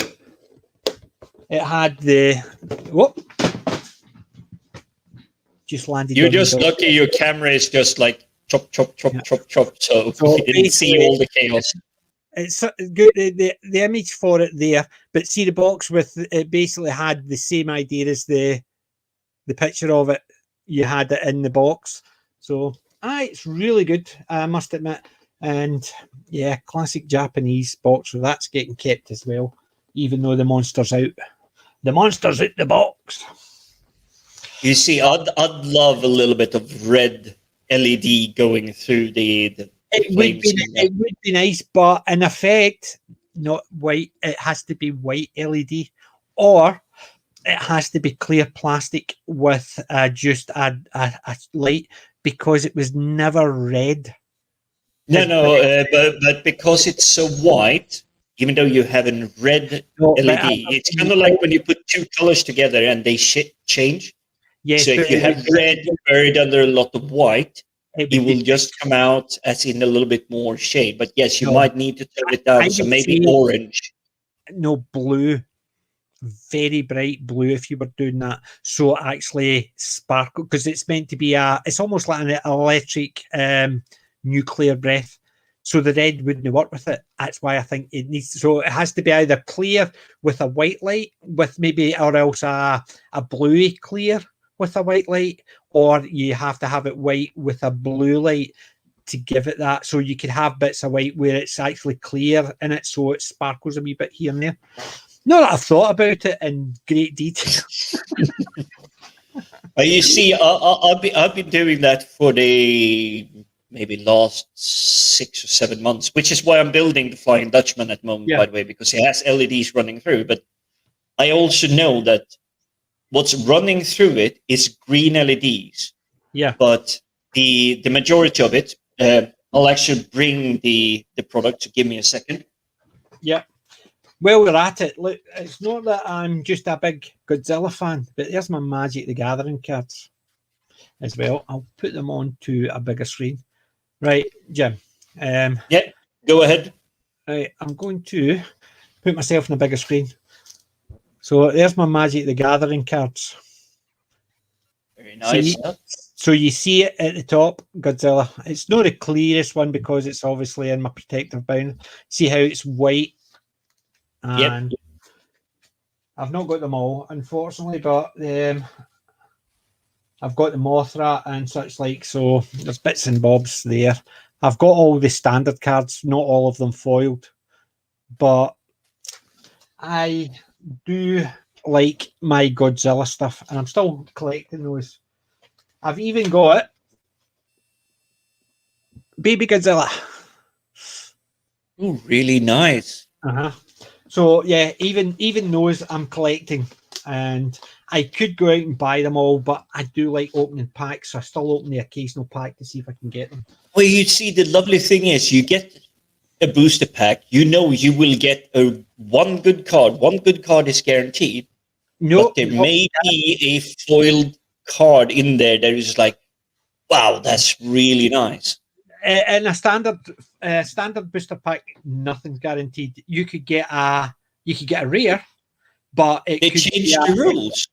it had the whoop. Just landed. You're on the just door. lucky your camera is just like chop, chop, chop, Yeah. chop, chop. So So you didn't see all the chaos. It's good. The image for it there, but see the box with it basically had the same idea as the picture of it. You had it in the box, so it's really good. I must admit, and yeah, classic Japanese box. So that's getting kept as well, even though the monster's out. The monster's out the box. You see, I'd love a little bit of red LED going through the flames. It would be nice, but in effect, not white. It has to be white LED, or it has to be clear plastic with just a light, because it was never red. No, but because it's so white, even though you have a red LED, it's kind of like when you put two colors together and they change. Yes, so if you have red buried under a lot of white, it will just come out as in a little bit more shade. But yes, you might need to turn it down. So maybe orange. No, blue. Very bright blue if you were doing that. So actually sparkle, because it's meant to be it's almost like an electric nuclear breath. So the red wouldn't work with it. That's why I think it needs. So it has to be either clear with a white light, with maybe, or else a bluey clear with a white light, or you have to have it white with a blue light to give it that. So you could have bits of white where it's actually clear in it, so it sparkles a wee bit here and there. Not that I've thought about it in great detail. You see, I've been doing that for the maybe last 6 or 7 months, which is why I'm building the Flying Dutchman at the moment, by the way, because it has LEDs running through. But I also know that what's running through it is green LEDs. Yeah. But the majority of it, I'll actually bring the product. So give me a second. Yeah. Well, we're at it. Look, it's not that I'm just a big Godzilla fan, but there's my Magic the Gathering cards as well. I'll put them on to a bigger screen. Right, Jim. Yeah, go ahead. Right, I'm going to put myself on a bigger screen. So there's my Magic the Gathering cards. Very nice. So you see it at the top, Godzilla. It's not the clearest one because it's obviously in my protective bind. See how it's white? And I've not got them all, unfortunately, but I've got the Mothra and such like, so there's bits and bobs there. I've got all the standard cards, not all of them foiled, but I do like my Godzilla stuff, and I'm still collecting those. I've even got Baby Godzilla. Oh, really nice. So yeah, even those I'm collecting, and I could go out and buy them all, but I do like opening packs, so I still open the occasional pack to see if I can get them. Well, you see, the lovely thing is you get a booster pack, you know you will get one good card. One good card is guaranteed. But there may be a foiled card in there that is like, wow, that's really nice. In a standard booster pack, nothing's guaranteed. You could get a rare, but it could changed the rules.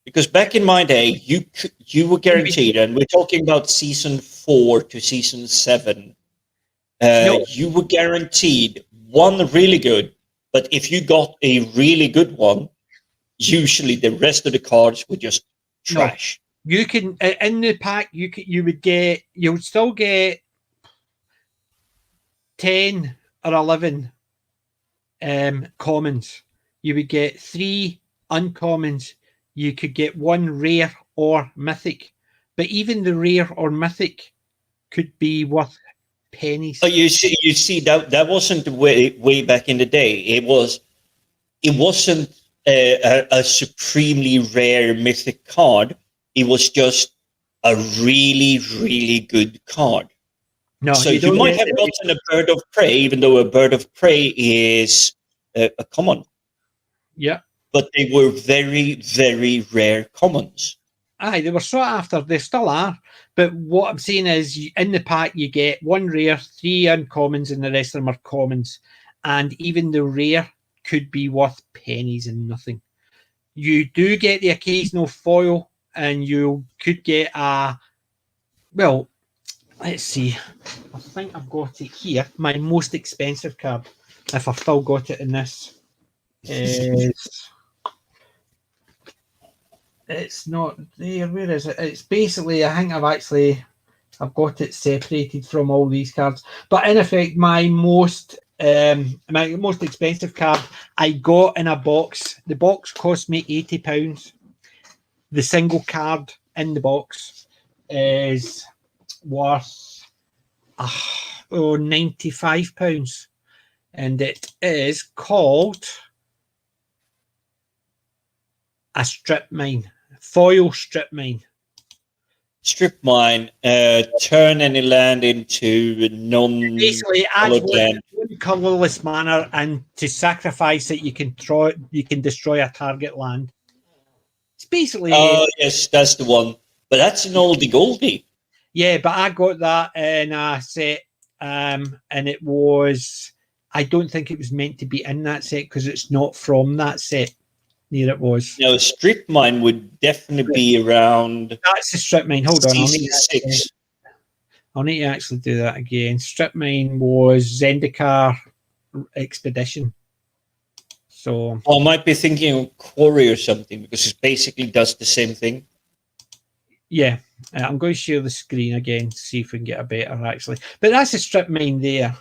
Because back in my day, you were guaranteed, and we're talking about season 4 to season 7. You were guaranteed one really good, but if you got a really good one, usually the rest of the cards were just trash. No. You can in the pack you would still get 10 or 11 commons. You would get 3 uncommons. You could get 1 rare or mythic, but even the rare or mythic could be worth pennies. Oh, you see that wasn't the way back in the day. It wasn't a supremely rare mythic card. It was just a really, really good card. No, so you might have gotten a Bird of Prey, even though a Bird of Prey is a common. Yeah. But they were very, very rare commons. Aye, they were sought after. They still are. But what I'm saying is, in the pack, you get one rare, 3 uncommons, and the rest of them are commons. And even the rare could be worth pennies and nothing. You do get the occasional foil, and you could get well, let's see. I think I've got it here. My most expensive card, if I've still got it in this, is... It's not there. Where is it? It's basically, I think I've got it separated from all these cards. But in effect, my most expensive card I got in a box. The box cost me £80. The single card in the box is worth £95, and it is called a strip mine, foil strip mine. Strip mine, turn any land into Basically, adds land. one colourless manner, and to sacrifice it, you can destroy a target land. It's basically... Oh, yes, that's the one. But that's an oldie goldie. Yeah, but I got that in a set, and it was... I don't think it was meant to be in that set because it's not from that set. Near it was. No, strip mine would definitely be around... That's the strip mine. Hold on. Season 6. I'll need to actually do that again. Strip mine was Zendikar Expedition. So I might be thinking of Quarry or something because it basically does the same thing. Yeah, I'm going to share the screen again to see if we can get a better actually. But that's a strip mine there.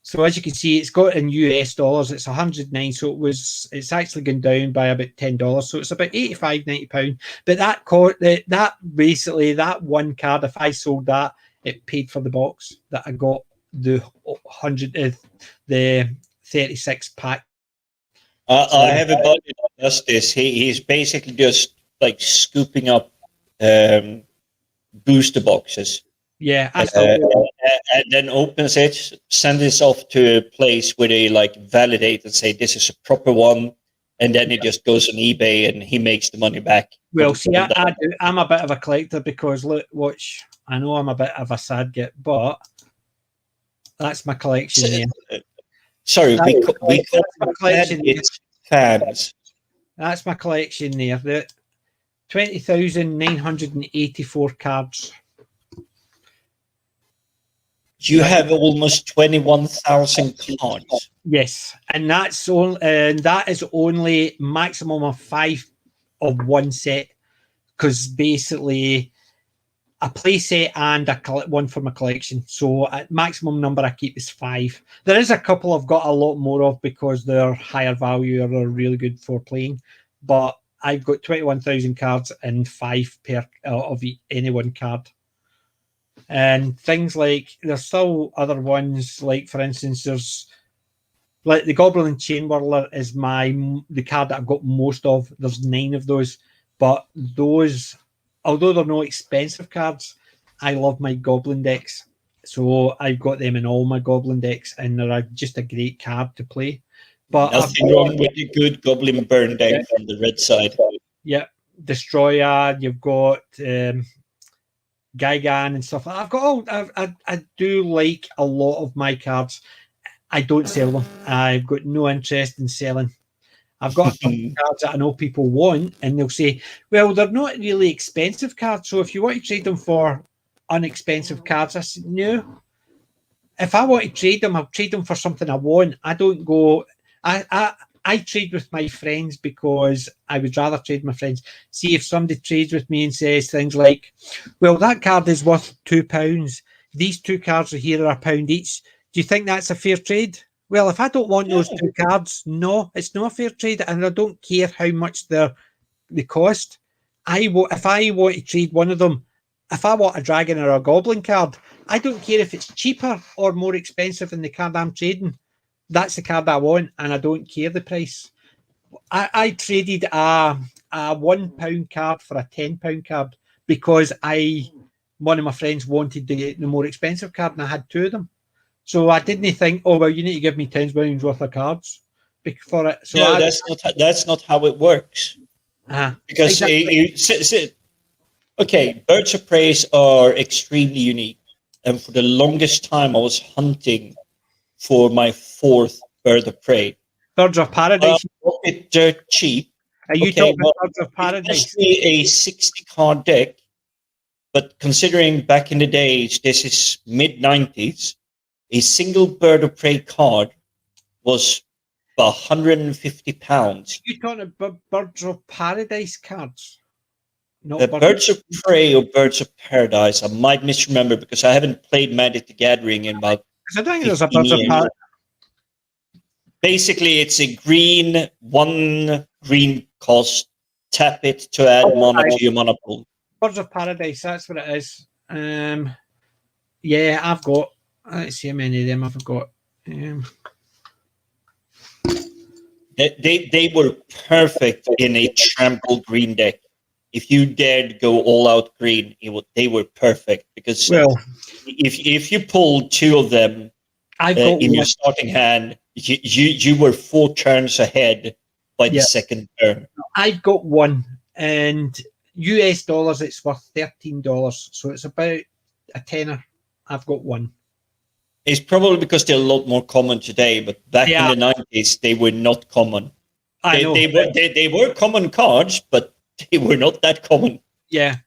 So as you can see, it's got in US dollars. It's 109, so it's actually gone down by about $10. So it's about £85-90. But that basically, that one card, if I sold that, it paid for the box that I got the 36 pack. I have a buddy that does this. He's basically just like scooping up booster boxes. Yeah, and then opens it, sends it off to a place where they like validate and say this is a proper one, and then it just goes on eBay and he makes the money back. Well, see, I'm a bit of a collector because I know I'm a bit of a sad git, but that's my collection there. Sorry, we call my collection fans. That's my collection there. The 20,984 cards. You have almost 21,000 cards. Yes, and that is only maximum of 5 of one set, because basically a play set and one for my collection. So at maximum number I keep is 5. There is a couple I've got a lot more of because they're higher value or they're really good for playing, but I've got 21,000 cards and 5 per of any one card. And things like, there's still other ones, like for instance, there's like the Goblin Chain Whirler is the card that I've got most of. There's 9 of those, but those, although they're not expensive cards, I love my Goblin decks, so I've got them in all my Goblin decks, and they're just a great card to play. But nothing wrong with the good Goblin Burn deck from the red side. Yeah, Destroyer. You've got Gigan and stuff. I've got all. I do like a lot of my cards. I don't sell them. I've got no interest in selling. I've got a couple of cards that I know people want, and they'll say, "Well, they're not really expensive cards. So if you want to trade them for unexpensive cards," I said, "No. If I want to trade them, I'll trade them for something I want. I don't go. I trade with my friends because I would rather trade with my friends. See if somebody trades with me and says things like, well, that card is worth £2. These 2 cards are here are £1 each. Do you think that's a fair trade? Well, if I don't want those 2 cards, no, it's not a fair trade, and I don't care how much they cost. If I want to trade one of them, if I want a dragon or a goblin card, I don't care if it's cheaper or more expensive than the card I'm trading. That's the card I want, and I don't care the price. I traded a £1 card for a £10 card because one of my friends wanted the more expensive card, and I had 2 of them. So I didn't think, oh well, you need to give me £10 worth of cards for it. So no, that's not how it works. Uh-huh. Because Okay, birds of prey are extremely unique. And for the longest time, I was hunting for my fourth bird of prey. Birds of I Paradise. bought it dirt cheap. Are you Okay, talking well, about Birds of it cost Paradise? me a 60 card deck, but considering back in the days, this is mid 90s, a single bird of prey card was about £150. You talking about Birds of Paradise cards? Not Birds. Birds of Prey or Birds of Paradise, I might misremember because I haven't played Magic the Gathering in about I don't think there's a 15 Birds of years. Paradise. Basically, it's a one green cost, tap it to add mana to your mana pool. Birds of Paradise, that's what it is. Yeah, I've got. Let's see how many of them I've got. They were perfect in a trample green deck. If you dared go all out green, they were perfect because if you pulled two of them in your starting hand, you were 4 turns ahead by the second turn. I've got one, and US dollars it's worth $13, so it's about a tenner. I've got one. It's probably because they're a lot more common today, but back in the 90s, they were not common. They were common cards, but they were not that common. Yeah,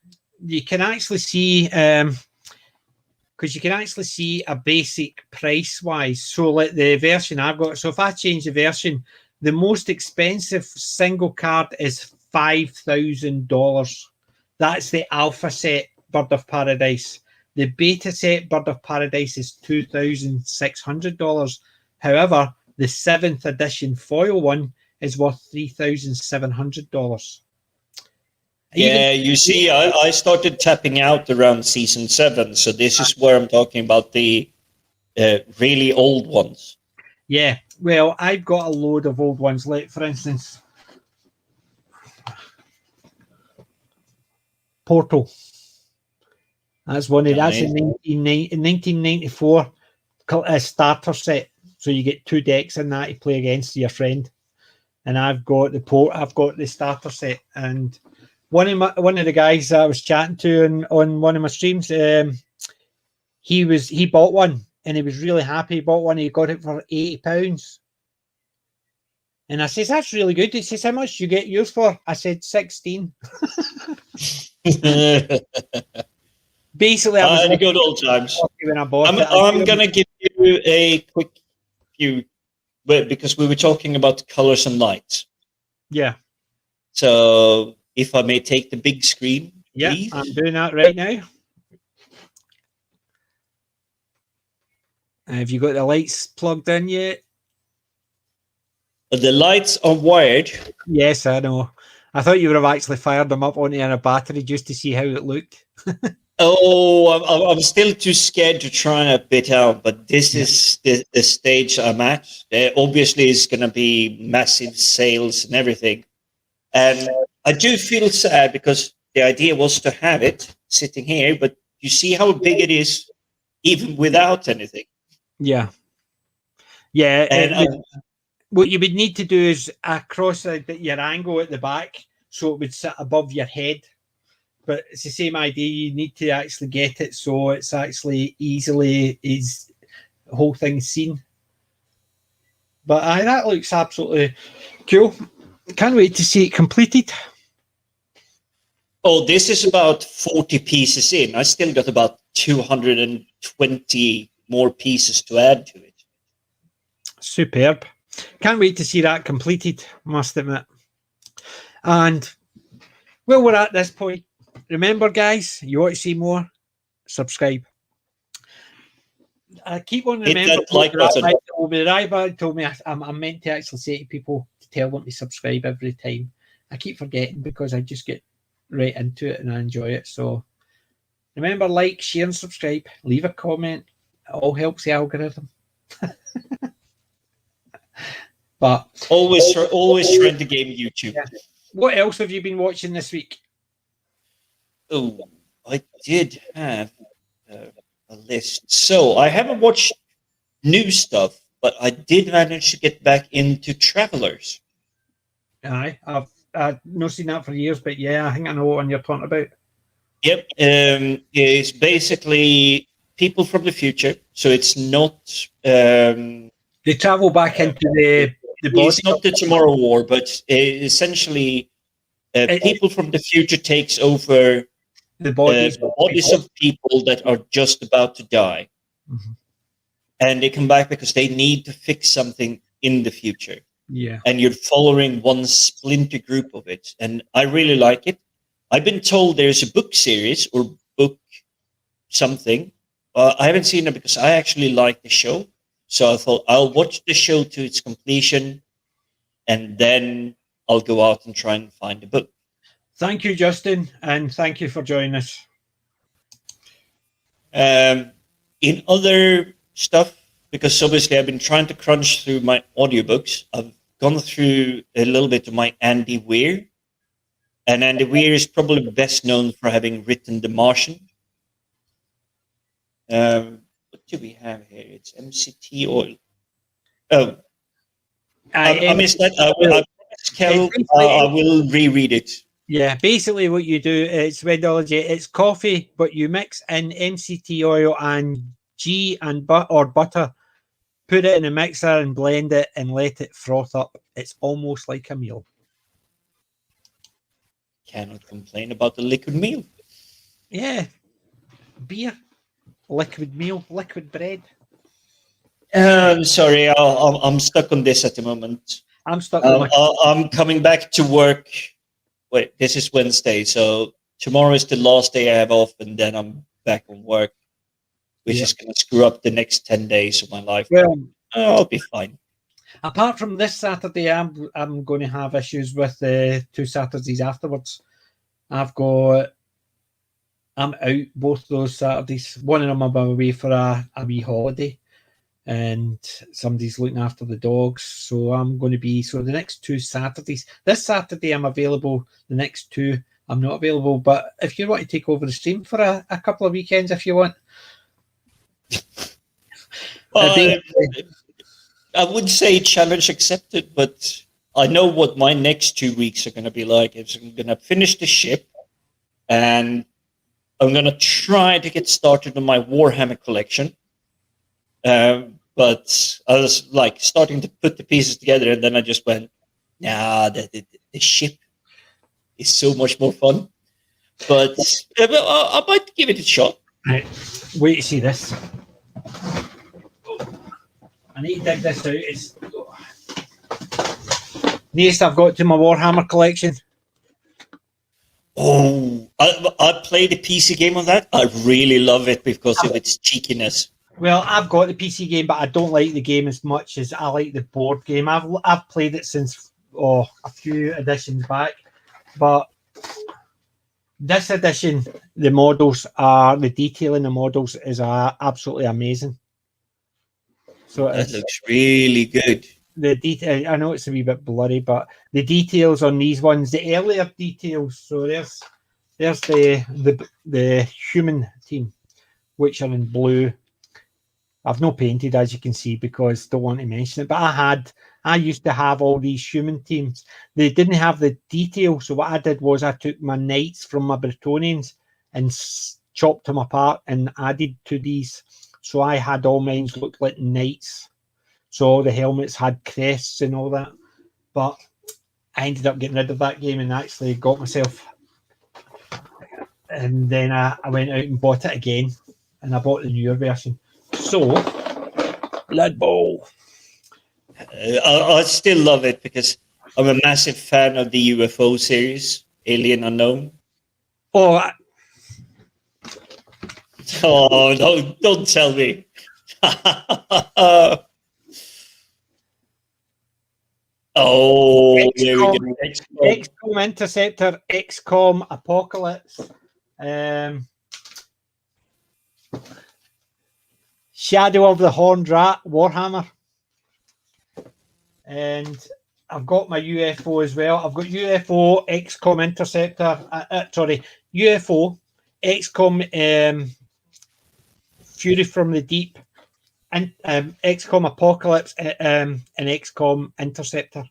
you can actually see because you can actually see a basic price wise. So like the version I've got. So if I change the version, the most expensive single card is $5,000. That's the alpha set Bird of Paradise. The beta set Bird of Paradise is $2,600. However, the 7th edition foil one is worth $3,700. Yeah, you see, I started tapping out around season 7, so this is where I'm talking about the really old ones. Yeah, well, I've got a load of old ones. Like, for instance, Portal. That's one of that's in 1994 a starter set. So you get 2 decks in that to play against your friend. And I've got the starter set. And one of the guys I was chatting to on one of my streams, he bought one and he was really happy. He bought one. He got it for £80. And I says, that's really good. He says, how much do you get yours for? I said, 16. Basically, I was the good old times. When I bought it. I'm going to give you a quick few, because we were talking about colors and lights. Yeah. So if I may take the big screen, please. I'm doing that right now. Have you got the lights plugged in yet? The lights are wired. Yes, I know. I thought you would have actually fired them up onto a battery just to see how it looked. Oh, I'm still too scared to try a bit out, but this is the stage I'm at. There obviously is going to be massive sales and everything. And I do feel sad because the idea was to have it sitting here, but you see how big it is even without anything. Yeah. Yeah. And what you would need to do is across your angle at the back so it would sit above your head. But it's the same idea. You need to actually get it so it's actually the whole thing seen. But that looks absolutely cool. Can't wait to see it completed. Oh, this is about 40 pieces in. I still got about 220 more pieces to add to it. Superb. Can't wait to see that completed, must admit. And well, we're at this point. Remember, guys, you want to see more? Subscribe. I keep on remembering. Hit that like button. The right told me I'm meant to actually say to people to tell them to subscribe every time. I keep forgetting because I just get right into it and I enjoy it. So remember, like, share, and subscribe. Leave a comment. It all helps the algorithm. But always trying to game YouTube. Yeah. What else have you been watching this week? Oh, I did have a list. So I haven't watched new stuff, but I did manage to get back into Travelers. Aye, I've not seen that for years, but yeah, I think I know what one you're talking about. Yep. It's basically people from the future. So it's not. They travel back into the body. It's not the Tomorrow War, but essentially, people from the future takes over The bodies. the bodies of people that are just about to die, Mhm. and they come back because they need to fix something in the future. Yeah. And you're following one splinter group of it, and I really like it. I've been told there's a book series or book something. I haven't seen it because I actually like the show, so I thought I'll watch the show to its completion, and then I'll go out and try and find a book. Thank you, Justin, and thank you for joining us. In other stuff, because obviously I've been trying to crunch through my audiobooks, I've gone through a little bit of my Andy Weir. And Andy Weir is probably best known for having written The Martian. What do we have here? It's MCT oil. Oh, I missed that. I promised Carol I will reread it. Yeah, basically what you do is Redology. It's coffee, but you mix in MCT oil and ghee and butter. Put it in a mixer and blend it and let it froth up. It's almost like a meal. Cannot complain about the liquid meal. Yeah, beer, liquid meal, liquid bread. Sorry, I'm stuck on this at the moment. I'm stuck. I'm coming back to work. Wait, this is Wednesday, so tomorrow is the last day I have off, and then I'm back on work, which is going to screw up the next 10 days of my life. Well, I'll be fine. Apart from this Saturday, I'm going to have issues with the 2 Saturdays afterwards. I'm out both those Saturdays. One of them I'm away for a wee holiday, and somebody's looking after the dogs. So I'm going to be the next 2 Saturdays. This Saturday I'm available. The next 2 I'm not available. But if you want to take over the stream for a couple of weekends, if you want. I would say challenge accepted, but I know what my next 2 weeks are going to be like. I'm going to finish the ship, and I'm going to try to get started on my Warhammer collection. But I was like starting to put the pieces together, and then I just went, nah, the ship is so much more fun. But I might give it a shot. Right. Wait to see this. I need to dig this out. It's nearest I've got to my Warhammer collection. Oh, I played a PC game on that. I really love it because of its cheekiness. Well, I've got the PC game, but I don't like the game as much as I like the board game. I've played it since a few editions back, but this edition, the detail in the models is absolutely amazing. So that looks really good. The detail, I know it's a wee bit blurry, but the details on these ones, the earlier details. So there's the human team, which are in blue. I've not painted, as you can see, because don't want to mention it. But I used to have all these human teams. They didn't have the detail. So what I did was I took my knights from my Bretonnians and chopped them apart and added to these. So I had all mine look like knights. So all the helmets had crests and all that. But I ended up getting rid of that game and actually got myself. And then I went out and bought it again. And I bought the newer version. So, Blood Bowl. I still love it because I'm a massive fan of the UFO series, Alien Unknown. Oh, no, don't tell me. XCOM Interceptor, XCOM Apocalypse, Shadow of the Horned Rat, Warhammer. And I've got my UFO as well. I've got UFO, XCOM Interceptor, UFO, XCOM Fury from the Deep, and XCOM Apocalypse, and XCOM Interceptor.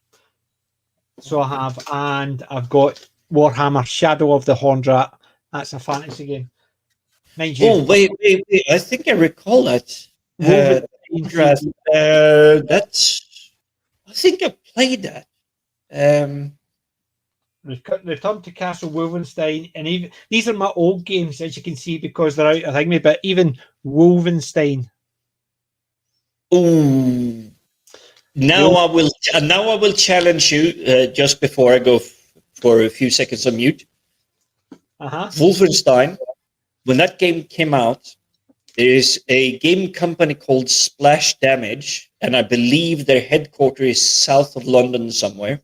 So I have, and I've got Warhammer Shadow of the Horned Rat, That's a fantasy game. Mind you, Oh, wait. I think I recall that. Wolfenstein That's. I think I played that. Return to Castle Wolfenstein, and even these are my old games, as you can see, because they're out of me. But even Wolfenstein. Oh, now I will. Now I will challenge you. Just before I go for a few seconds on mute. Wolfenstein. When that game came out, there is a game company called Splash Damage, and I believe their headquarters is south of London somewhere.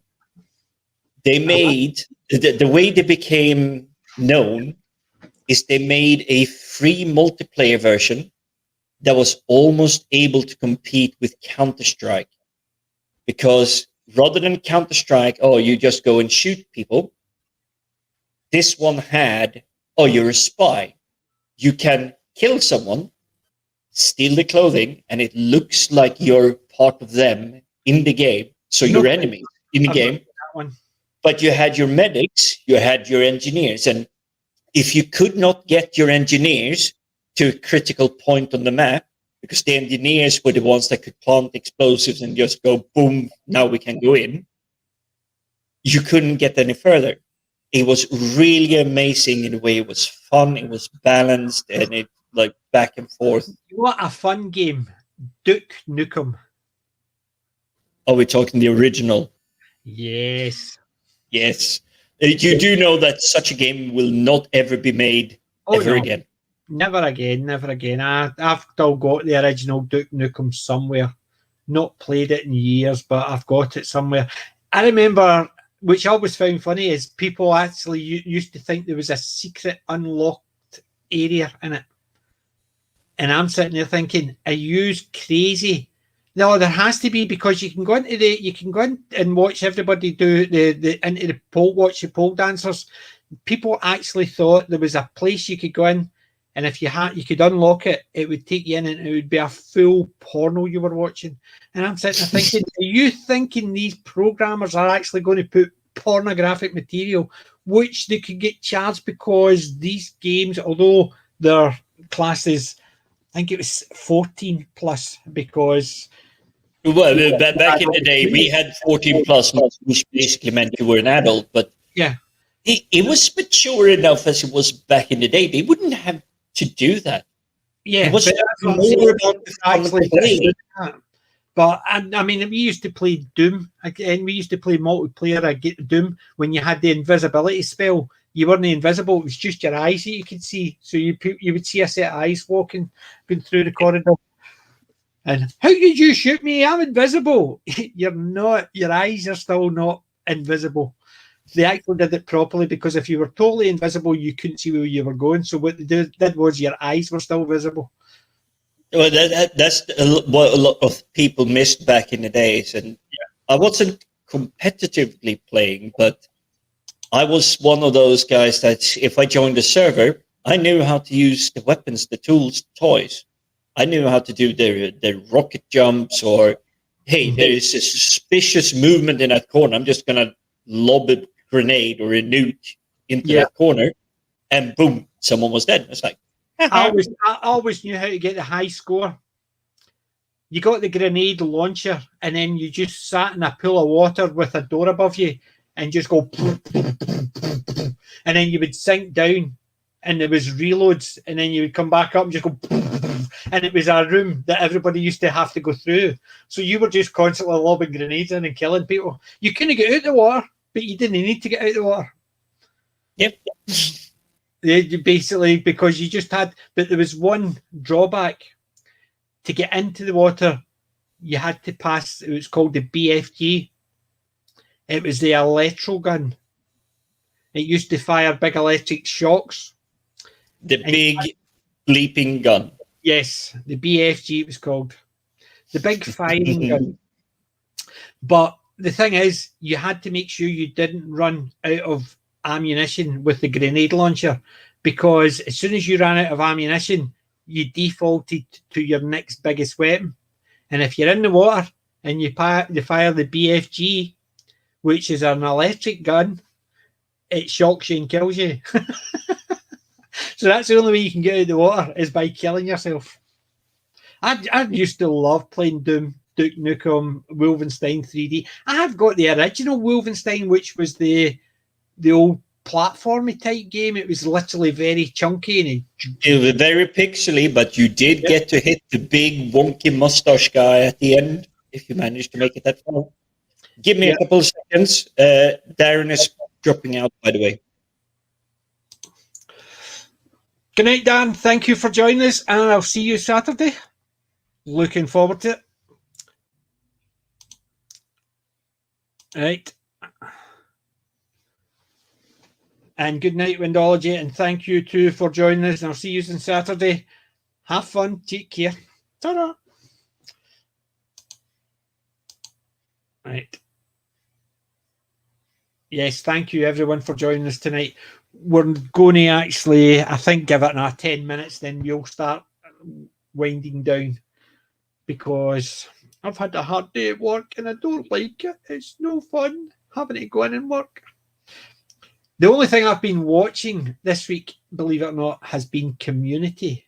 They made the way they became known is they made a free multiplayer version that was almost able to compete with Counter-Strike, because rather than Counter-Strike, oh, you just go and shoot people, this one had, oh, you're a spy, you can kill someone, steal the clothing, and it looks like you're part of them in the game, so you're enemies in the game. But you had your medics, you had your engineers, and if you could not get your engineers to a critical point on the map, because the engineers were the ones that could plant explosives and just go, boom, now we can go in, you couldn't get any further. It was really amazing in the way it was fun, it was balanced, and it like back and forth. What a fun game. Duke Nukem. Are we talking the original? Yes. Yes. You do know that such a game will not ever be made again. Never again, never again. I've still got the original Duke Nukem somewhere. Not played it in years, but I've got it somewhere. I remember, which I always found funny, is people actually used to think there was a secret unlocked area in it. And I'm sitting there thinking, are you crazy? No, there has to be, because you can go in and watch everybody do into the watch the pole dancers. People actually thought there was a place you could go in, and if you could unlock it, it would take you in, and it would be a full porno you were watching. And I'm sitting there thinking, are you thinking these programmers are actually going to put pornographic material, which they could get charged, because these games, although they're classes, I think it was 14 plus, because well, back in the day, we had 14 plus, which basically meant you were an adult. But yeah, it was mature enough as it was back in the day. They wouldn't have to do that. Yeah, it was more about actually playing. But I mean, we used to play Doom again. We used to play multiplayer Doom when you had the invisibility spell. You weren't invisible; it was just your eyes that you could see. So you would see a set of eyes going through the corridor. And how did you shoot me? I'm invisible. You're not. Your eyes are still not invisible. They actually did it properly, because if you were totally invisible, you couldn't see where you were going. So what they did was your eyes were still visible. Well, that's what a lot of people missed back in the days. And I wasn't competitively playing, but I was one of those guys that if I joined a server, I knew how to use the weapons, the tools, toys. I knew how to do the rocket jumps, or, hey, there is a suspicious movement in that corner. I'm just going to lob a grenade or a nuke into that corner, and boom, someone was dead. It's like, I always knew how to get the high score. You got the grenade launcher, and then you just sat in a pool of water with a door above you and just go, and then you would sink down, and there was reloads, and then you would come back up and just go, and it was a room that everybody used to have to go through. So you were just constantly lobbing grenades in and killing people. You couldn't get out of the water, but you didn't need to get out of the water. Yep. Basically, because you just had, but there was one drawback. To get into the water, you had to pass, it was called the BFG. It was the electro gun. It used to fire big electric shocks. The big bleeping gun. Yes, the BFG it was called. The big firing gun. But the thing is, you had to make sure you didn't run out of ammunition with the grenade launcher, because as soon as you ran out of ammunition, you defaulted to your next biggest weapon. And if you're in the water and you fire the BFG, which is an electric gun, it shocks you and kills you. So that's the only way you can get out of the water is by killing yourself. I used to love playing Doom, Duke Nukem, Wolfenstein 3D. I've got the original Wolfenstein, which was the old platformy type game. It was literally very chunky and it was very pixely, but you did get to hit the big wonky mustache guy at the end if you managed to make it that far. Give me a couple of seconds. Darren is dropping out, by the way. Good night, Dan. Thank you for joining us, and I'll see you Saturday. Looking forward to it. Right. And good night, Windology, and thank you too for joining us. And I'll see you on Saturday. Have fun. Take care. Ta-da. Right. Yes, thank you everyone for joining us tonight. We're going to actually, I think, give it another 10 minutes, then we'll start winding down because I've had a hard day at work and I don't like it. It's no fun having to go in and work. The only thing I've been watching this week, believe it or not, has been Community.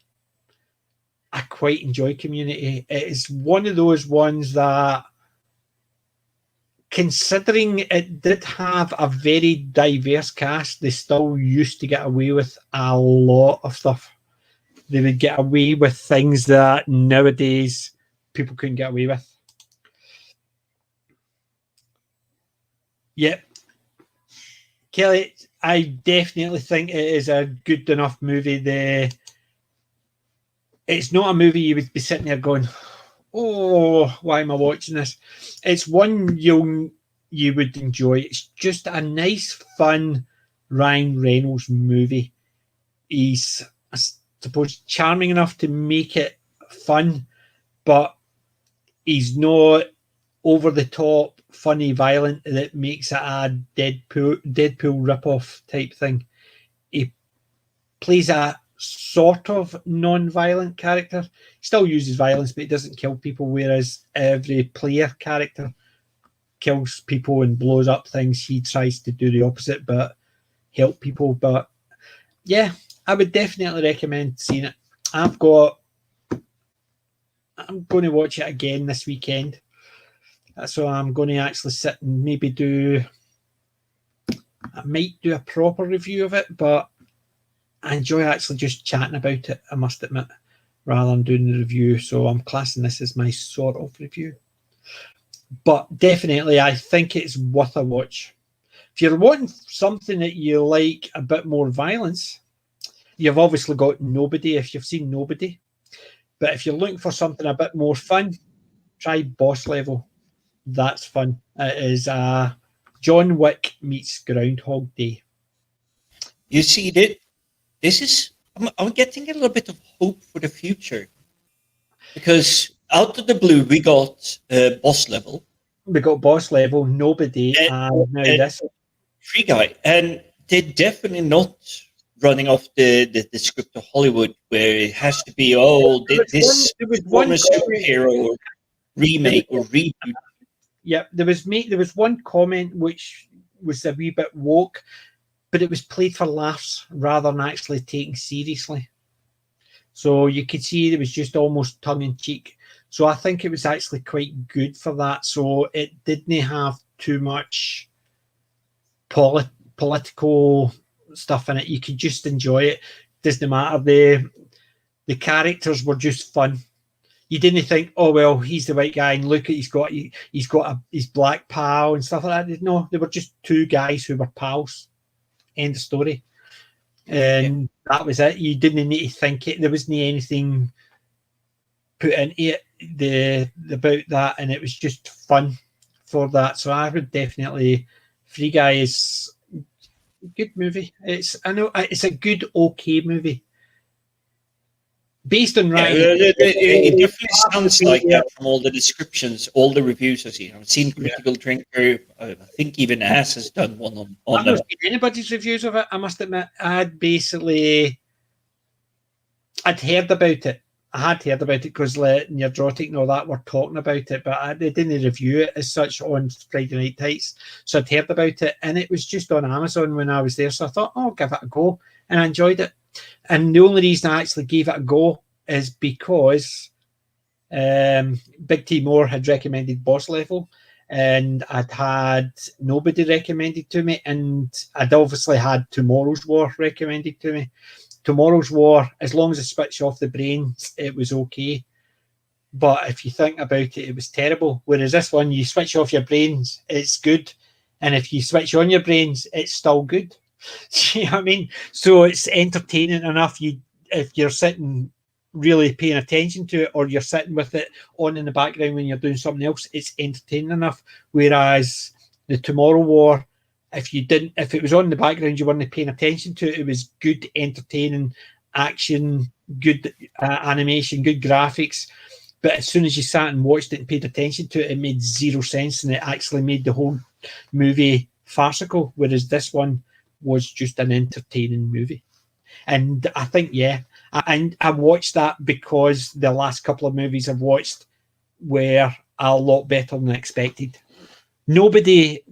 I quite enjoy Community. It is one of those ones that, considering it did have a very diverse cast, they still used to get away with a lot of stuff. They would get away with things that nowadays people couldn't get away with. Yep. Kelly, I definitely think it is a good enough movie. It's not a movie you would be sitting there going, oh, why am I watching this? It's one you would enjoy. It's just a nice, fun Ryan Reynolds movie. He's, I suppose, charming enough to make it fun, but he's not over the top, funny, violent that makes it a Deadpool rip-off type thing. He plays a sort of non-violent character. He still uses violence, but he doesn't kill people, whereas every player character kills people and blows up things. He tries to do the opposite, but help people. But yeah, I would definitely recommend seeing it. I'm going to watch it again this weekend. So I'm going to actually sit and maybe I might do a proper review of it, but I enjoy actually just chatting about it, I must admit, rather than doing the review. So I'm classing this as my sort of review. But definitely, I think it's worth a watch. If you're wanting something that you like a bit more violence, you've obviously got Nobody, if you've seen Nobody. But if you're looking for something a bit more fun, try Boss Level. That's fun. It is John Wick meets Groundhog Day. You see, this is, I'm getting a little bit of hope for the future. Because out of the blue, we got Boss Level. We got Boss Level, Nobody, and now this. Free Guy. And they're definitely not running off the script of Hollywood where it has to be, this former superhero remake or reboot. Yeah, there was one comment which was a wee bit woke, but it was played for laughs rather than actually taken seriously. So you could see it was just almost tongue-in-cheek. So I think it was actually quite good for that. So it didn't have too much political stuff in it. You could just enjoy it. Doesn't matter. The characters were just fun. You didn't think, oh well, he's the white guy, and look, he's got his black pal and stuff like that. No, they were just two guys who were pals. End of story. And that was it. You didn't need to think it. There wasn't anything put into it about that, and it was just fun for that. So I would definitely. Free Guy is a good movie. It's a good okay movie. Based on Ryan, it definitely sounds like that from all the descriptions, all the reviews I've seen. I've seen Critical Drinker. I think even Ass has done one on I've not seen anybody's reviews of it. I must admit, I'd heard about it. I had heard about it because Neurotic and all that were talking about it, but they didn't review it as such on Friday Night Tights. So I'd heard about it, and it was just on Amazon when I was there. So I thought, I'll give it a go, and I enjoyed it. And the only reason I actually gave it a go is because Big T Moore had recommended Boss Level, and I'd had Nobody recommended to me, and I'd obviously had Tomorrow's War recommended to me. Tomorrow's War, as long as I switch off the brains, it was okay. But if you think about it, it was terrible. Whereas this one, you switch off your brains, it's good. And if you switch on your brains, it's still good. You know what I mean? So it's entertaining enough. If you're sitting really paying attention to it, or you're sitting with it on in the background when you're doing something else, it's entertaining enough. Whereas the Tomorrow War, if it was on in the background, you weren't paying attention to it. It was good, entertaining action, good animation, good graphics. But as soon as you sat and watched it and paid attention to it, it made zero sense, and it actually made the whole movie farcical. Whereas this one was just an entertaining movie. And I think, I watched that because the last couple of movies I've watched were a lot better than expected. Nobody,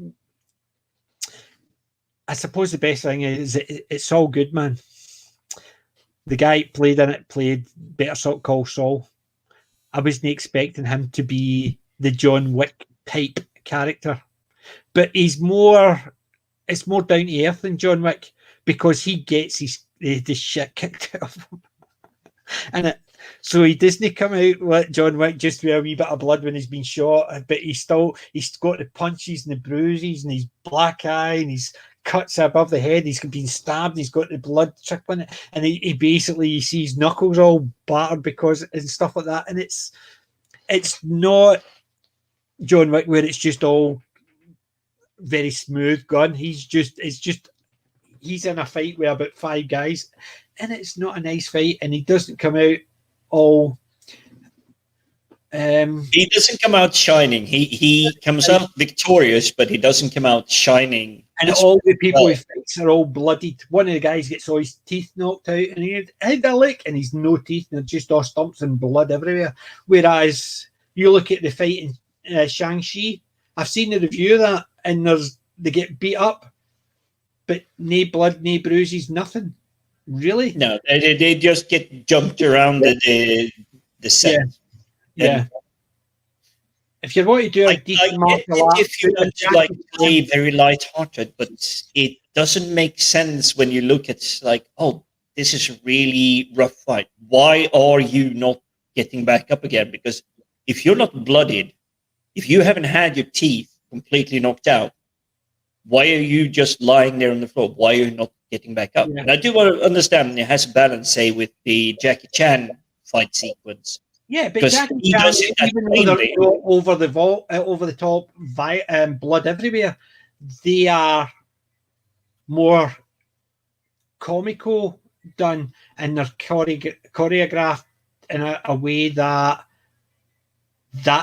I suppose the best thing is it's all good, man. The guy played Better Call Saul. I wasn't expecting him to be the John Wick type character, but it's more down to earth than John Wick, because he gets the shit kicked out of him. And so he doesn't come out like John Wick just with a wee bit of blood when he's been shot, but he's got the punches and the bruises and his black eye and his cuts above the head. He's been stabbed. And he's got the blood trickling it, and he basically sees Knuckles all battered and stuff like that. And it's not John Wick where it's just all very smooth gun. He's in a fight with about 5 guys, and it's not a nice fight, and he doesn't come out all he doesn't come out shining. He comes out victorious, but he doesn't come out shining. And all the people he fights are all bloodied. One of the guys gets all his teeth knocked out, and he had a lick, and he's no teeth, and they're just all stumps and blood everywhere. Whereas you look at the fight in Shang-Chi, I've seen the review of that, and they get beat up, but no blood, no bruises, nothing. Really? No, they just get jumped around the set. Yeah. If you want to do if you want to play very light-hearted, but it doesn't make sense when you look at this is a really rough fight. Why are you not getting back up again? Because if you're not bloodied, if you haven't had your teeth completely knocked out, why are you just lying there on the floor? Why are you not getting back up? Yeah. And I do want to understand it has a balance, say, with the Jackie Chan fight sequence. Yeah, but Jackie Chan, even though they're over the top, blood everywhere, they are more comical done, and they're choreographed in a way that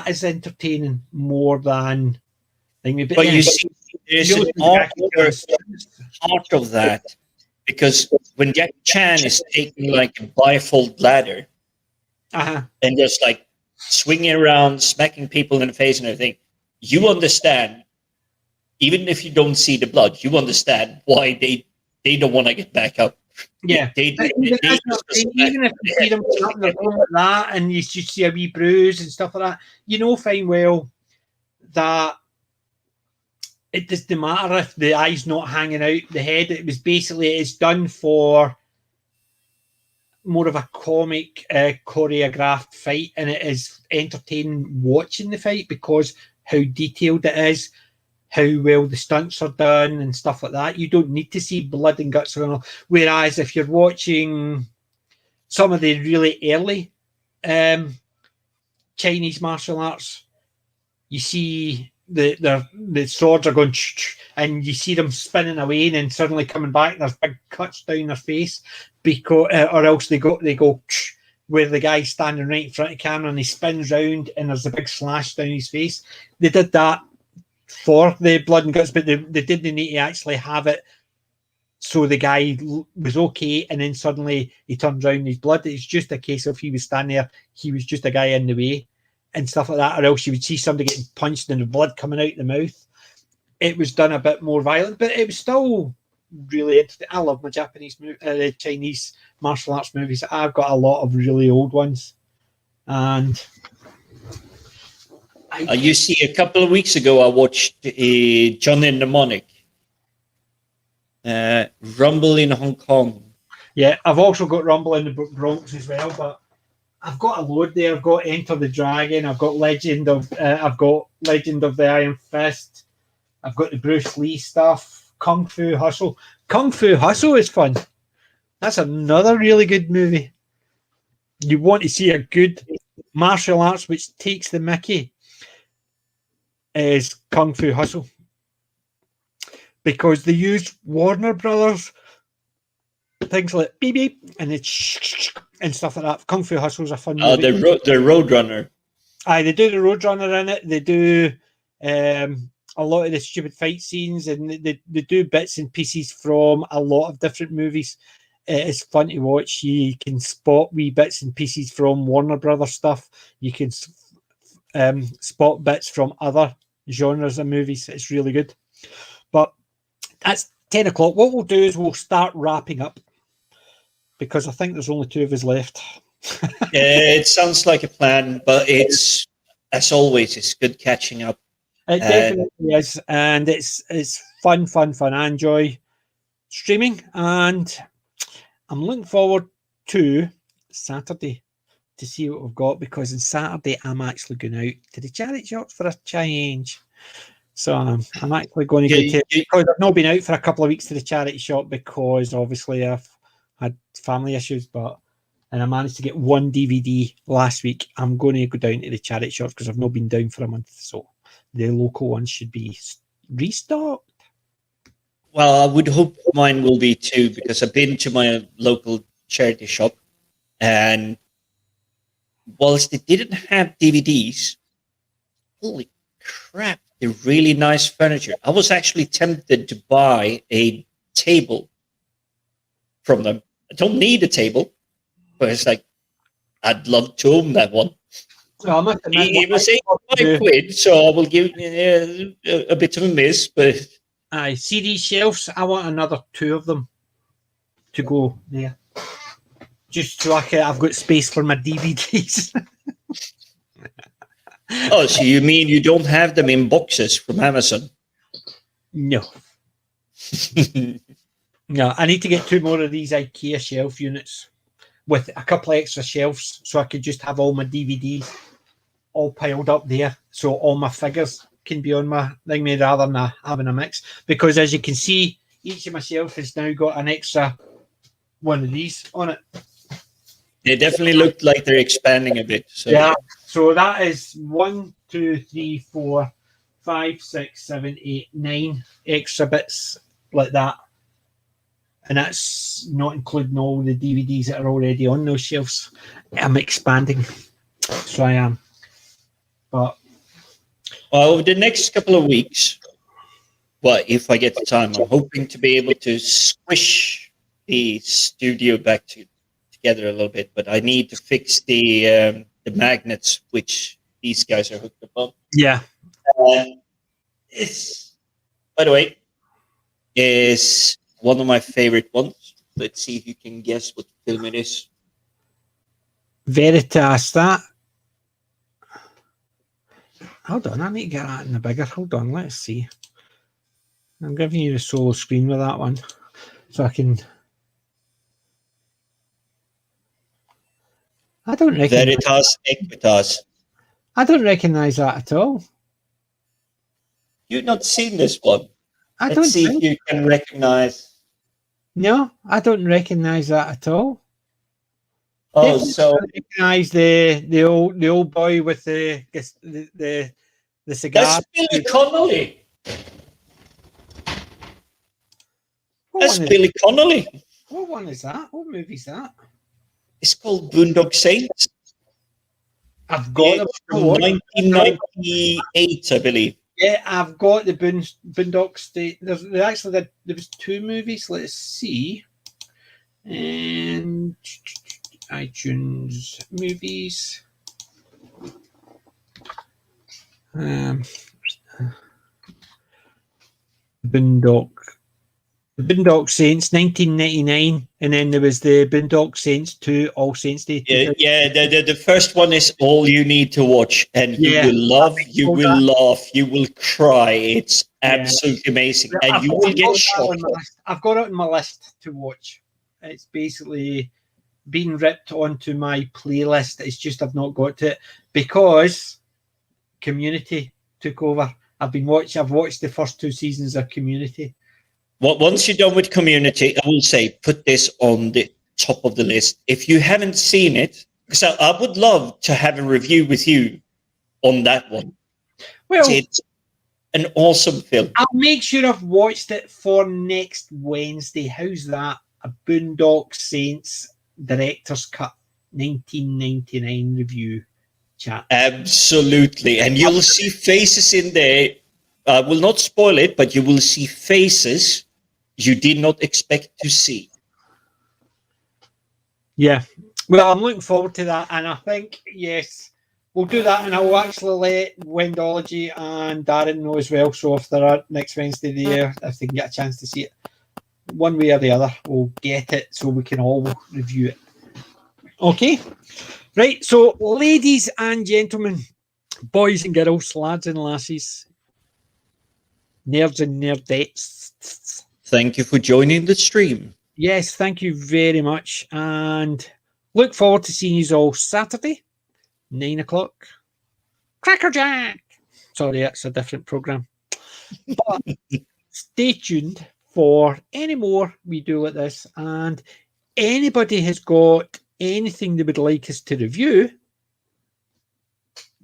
is entertaining more than. But you see, there's an part of that, because when Jackie Chan is taking like a bifold ladder and just like swinging around, smacking people in the face and everything, you understand, even if you don't see the blood, you understand why they don't want to get back up. Yeah, even if you see them up like that, and you just see a wee bruise and stuff like that, you know fine well that it doesn't matter if the eye's not hanging out the head. It was basically, it's done for more of a comic choreographed fight, and it is entertaining watching the fight because how detailed it is, how well the stunts are done and stuff like that. You don't need to see blood and guts going on. Whereas if you're watching some of the really early Chinese martial arts, you see the swords are going and you see them spinning away and then suddenly coming back and there's big cuts down their face, because or else they go where the guy's standing right in front of the camera and he spins round and there's a big slash down his face. They did that for the blood and guts, but they didn't need to actually have it so the guy was okay and then suddenly he turns around and his blood. It's just a case of he was standing there, he was just a guy in the way and stuff like that, or else you would see somebody getting punched and the blood coming out the mouth. It was done a bit more violent, but it was still really interesting. I love my Chinese martial arts movies. I've got a lot of really old ones, and you see, a couple of weeks ago, I watched Johnny Mnemonic, Rumble in Hong Kong. yeah, I've also got Rumble in the Bronx as well, but I've got a load there. I've got Enter the Dragon. I've got Legend of the Iron Fist. I've got the Bruce Lee stuff. Kung Fu Hustle. Kung Fu Hustle is fun. That's another really good movie. You want to see a good martial arts which takes the mickey is Kung Fu Hustle. Because they use Warner Brothers things like beep beep and and stuff like that. Kung Fu Hustle is a fun movie. The Roadrunner. Aye, they do the Roadrunner in it. They do a lot of the stupid fight scenes, and they do bits and pieces from a lot of different movies. It's fun to watch. You can spot wee bits and pieces from Warner Brothers stuff. You can spot bits from other genres of movies. It's really good. But that's 10 o'clock. What we'll do is we'll start wrapping up because I think there's only two of us left. It sounds like a plan, but it's, as always, it's good catching up. It definitely is, and it's fun. I enjoy streaming, and I'm looking forward to Saturday to see what we've got, because on Saturday I'm actually going out to the charity shops for a change. So I'm actually going to go to, because I've not been out for a couple of weeks to the charity shop because obviously I've had family issues, and I managed to get one DVD last week. I'm going to go down to the charity shops because I've not been down for a month, so the local ones should be restocked. Well, I would hope mine will be too, because I've been to my local charity shop, and whilst they didn't have DVDs, holy crap, they're really nice furniture. I was actually tempted to buy a table from them. I don't need a table, but it's like, I'd love to own that one. So I must admit, It was £85, so I will give a bit of a miss, but CD shelves. I want another two of them to go there, just so I've got space for my DVDs. Oh, so you mean you don't have them in boxes from Amazon? No. No, I need to get two more of these IKEA shelf units with a couple of extra shelves so I could just have all my DVDs all piled up there, so all my figures can be on my thing rather than having a mix. Because as you can see, each of my shelf has now got an extra one of these on it. They definitely look like they're expanding a bit. So. Yeah. So that is 1, 2, 3, 4, 5, 6, 7, 8, 9 extra bits like that. And that's not including all the DVDs that are already on those shelves. I'm expanding. So I am. But over the next couple of weeks, well, if I get the time, I'm hoping to be able to squish the studio back together a little bit. But I need to fix the magnets which these guys are hooked up on. Yeah. It's, by the way, is one of my favorite ones. Let's see if you can guess what film it is. Veritas, that. Hold on, I need to get that in the bigger. Hold on, let's see. I'm giving you the solo screen with that one, so I can. I don't recognize. Veritas Equitas. I don't recognize that at all. You've not seen this one. Let's see if you can recognize. No, I don't recognize that at all. Oh, so recognize the old boy with the cigar. That's Billy Connolly. That's Billy Connolly. What one is that? What movie is that? It's called Boondock Saints. I've got it from 1998, I believe. Yeah, I've got the Boondock State. There was two movies. Let's see. And iTunes movies. Boondock The Boondock Saints, 1999, and then there was the Boondock Saints 2, All Saints Day. Yeah. The first one is all you need to watch, and you Yeah. will love, you All will that. laugh, you will cry. It's Yeah. absolutely amazing, and I've you got- will I've get got that shocked. on my list. I've got it on my list to watch. It's basically been ripped onto my playlist. It's just I've not got to it because Community took over. I've watched the first 2 seasons of Community. Once you're done with Community, I will say put this on the top of the list. If you haven't seen it, because I would love to have a review with you on that one. Well, It's an awesome film. I'll make sure I've watched it for next Wednesday. How's that? A Boondock Saints Director's Cut 1999 review chat. Absolutely. And you'll see faces in there. I will not spoil it, but you will see faces you did not expect to see. Yeah. Well, I'm looking forward to that. And I think, yes, we'll do that. And I'll actually let Wendology and Darren know as well. So if they're at next Wednesday there, if they can get a chance to see it, one way or the other, we'll get it so we can all review it. Okay. Right. So, ladies and gentlemen, boys and girls, lads and lassies, nerds and nerdettes. Thank you for joining the stream. Yes, thank you very much. And look forward to seeing you all Saturday, 9 o'clock. Crackerjack. Sorry, that's a different program. But stay tuned for any more we do like this. And anybody has got anything they would like us to review,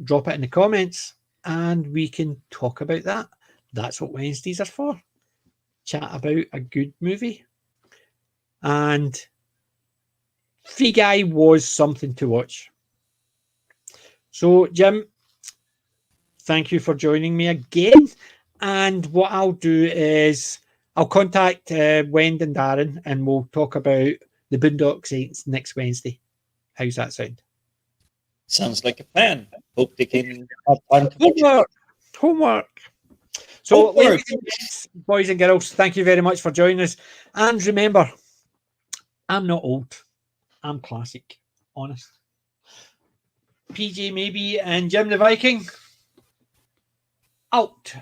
drop it in the comments and we can talk about that. That's what Wednesdays are for. Chat about a good movie. And Free Guy was something to watch. So, Jim, thank you for joining me again. And what I'll do is I'll contact Wend and Darren and we'll talk about the Boondock Saints next Wednesday. How's that sound? Sounds like a plan. Hope they can have time to watch it. Homework. So, Homework. ladies and gents, boys and girls, thank you very much for joining us. And remember, I'm not old. I'm classic. Honest. PJ Maybe and Jim the Viking. Out.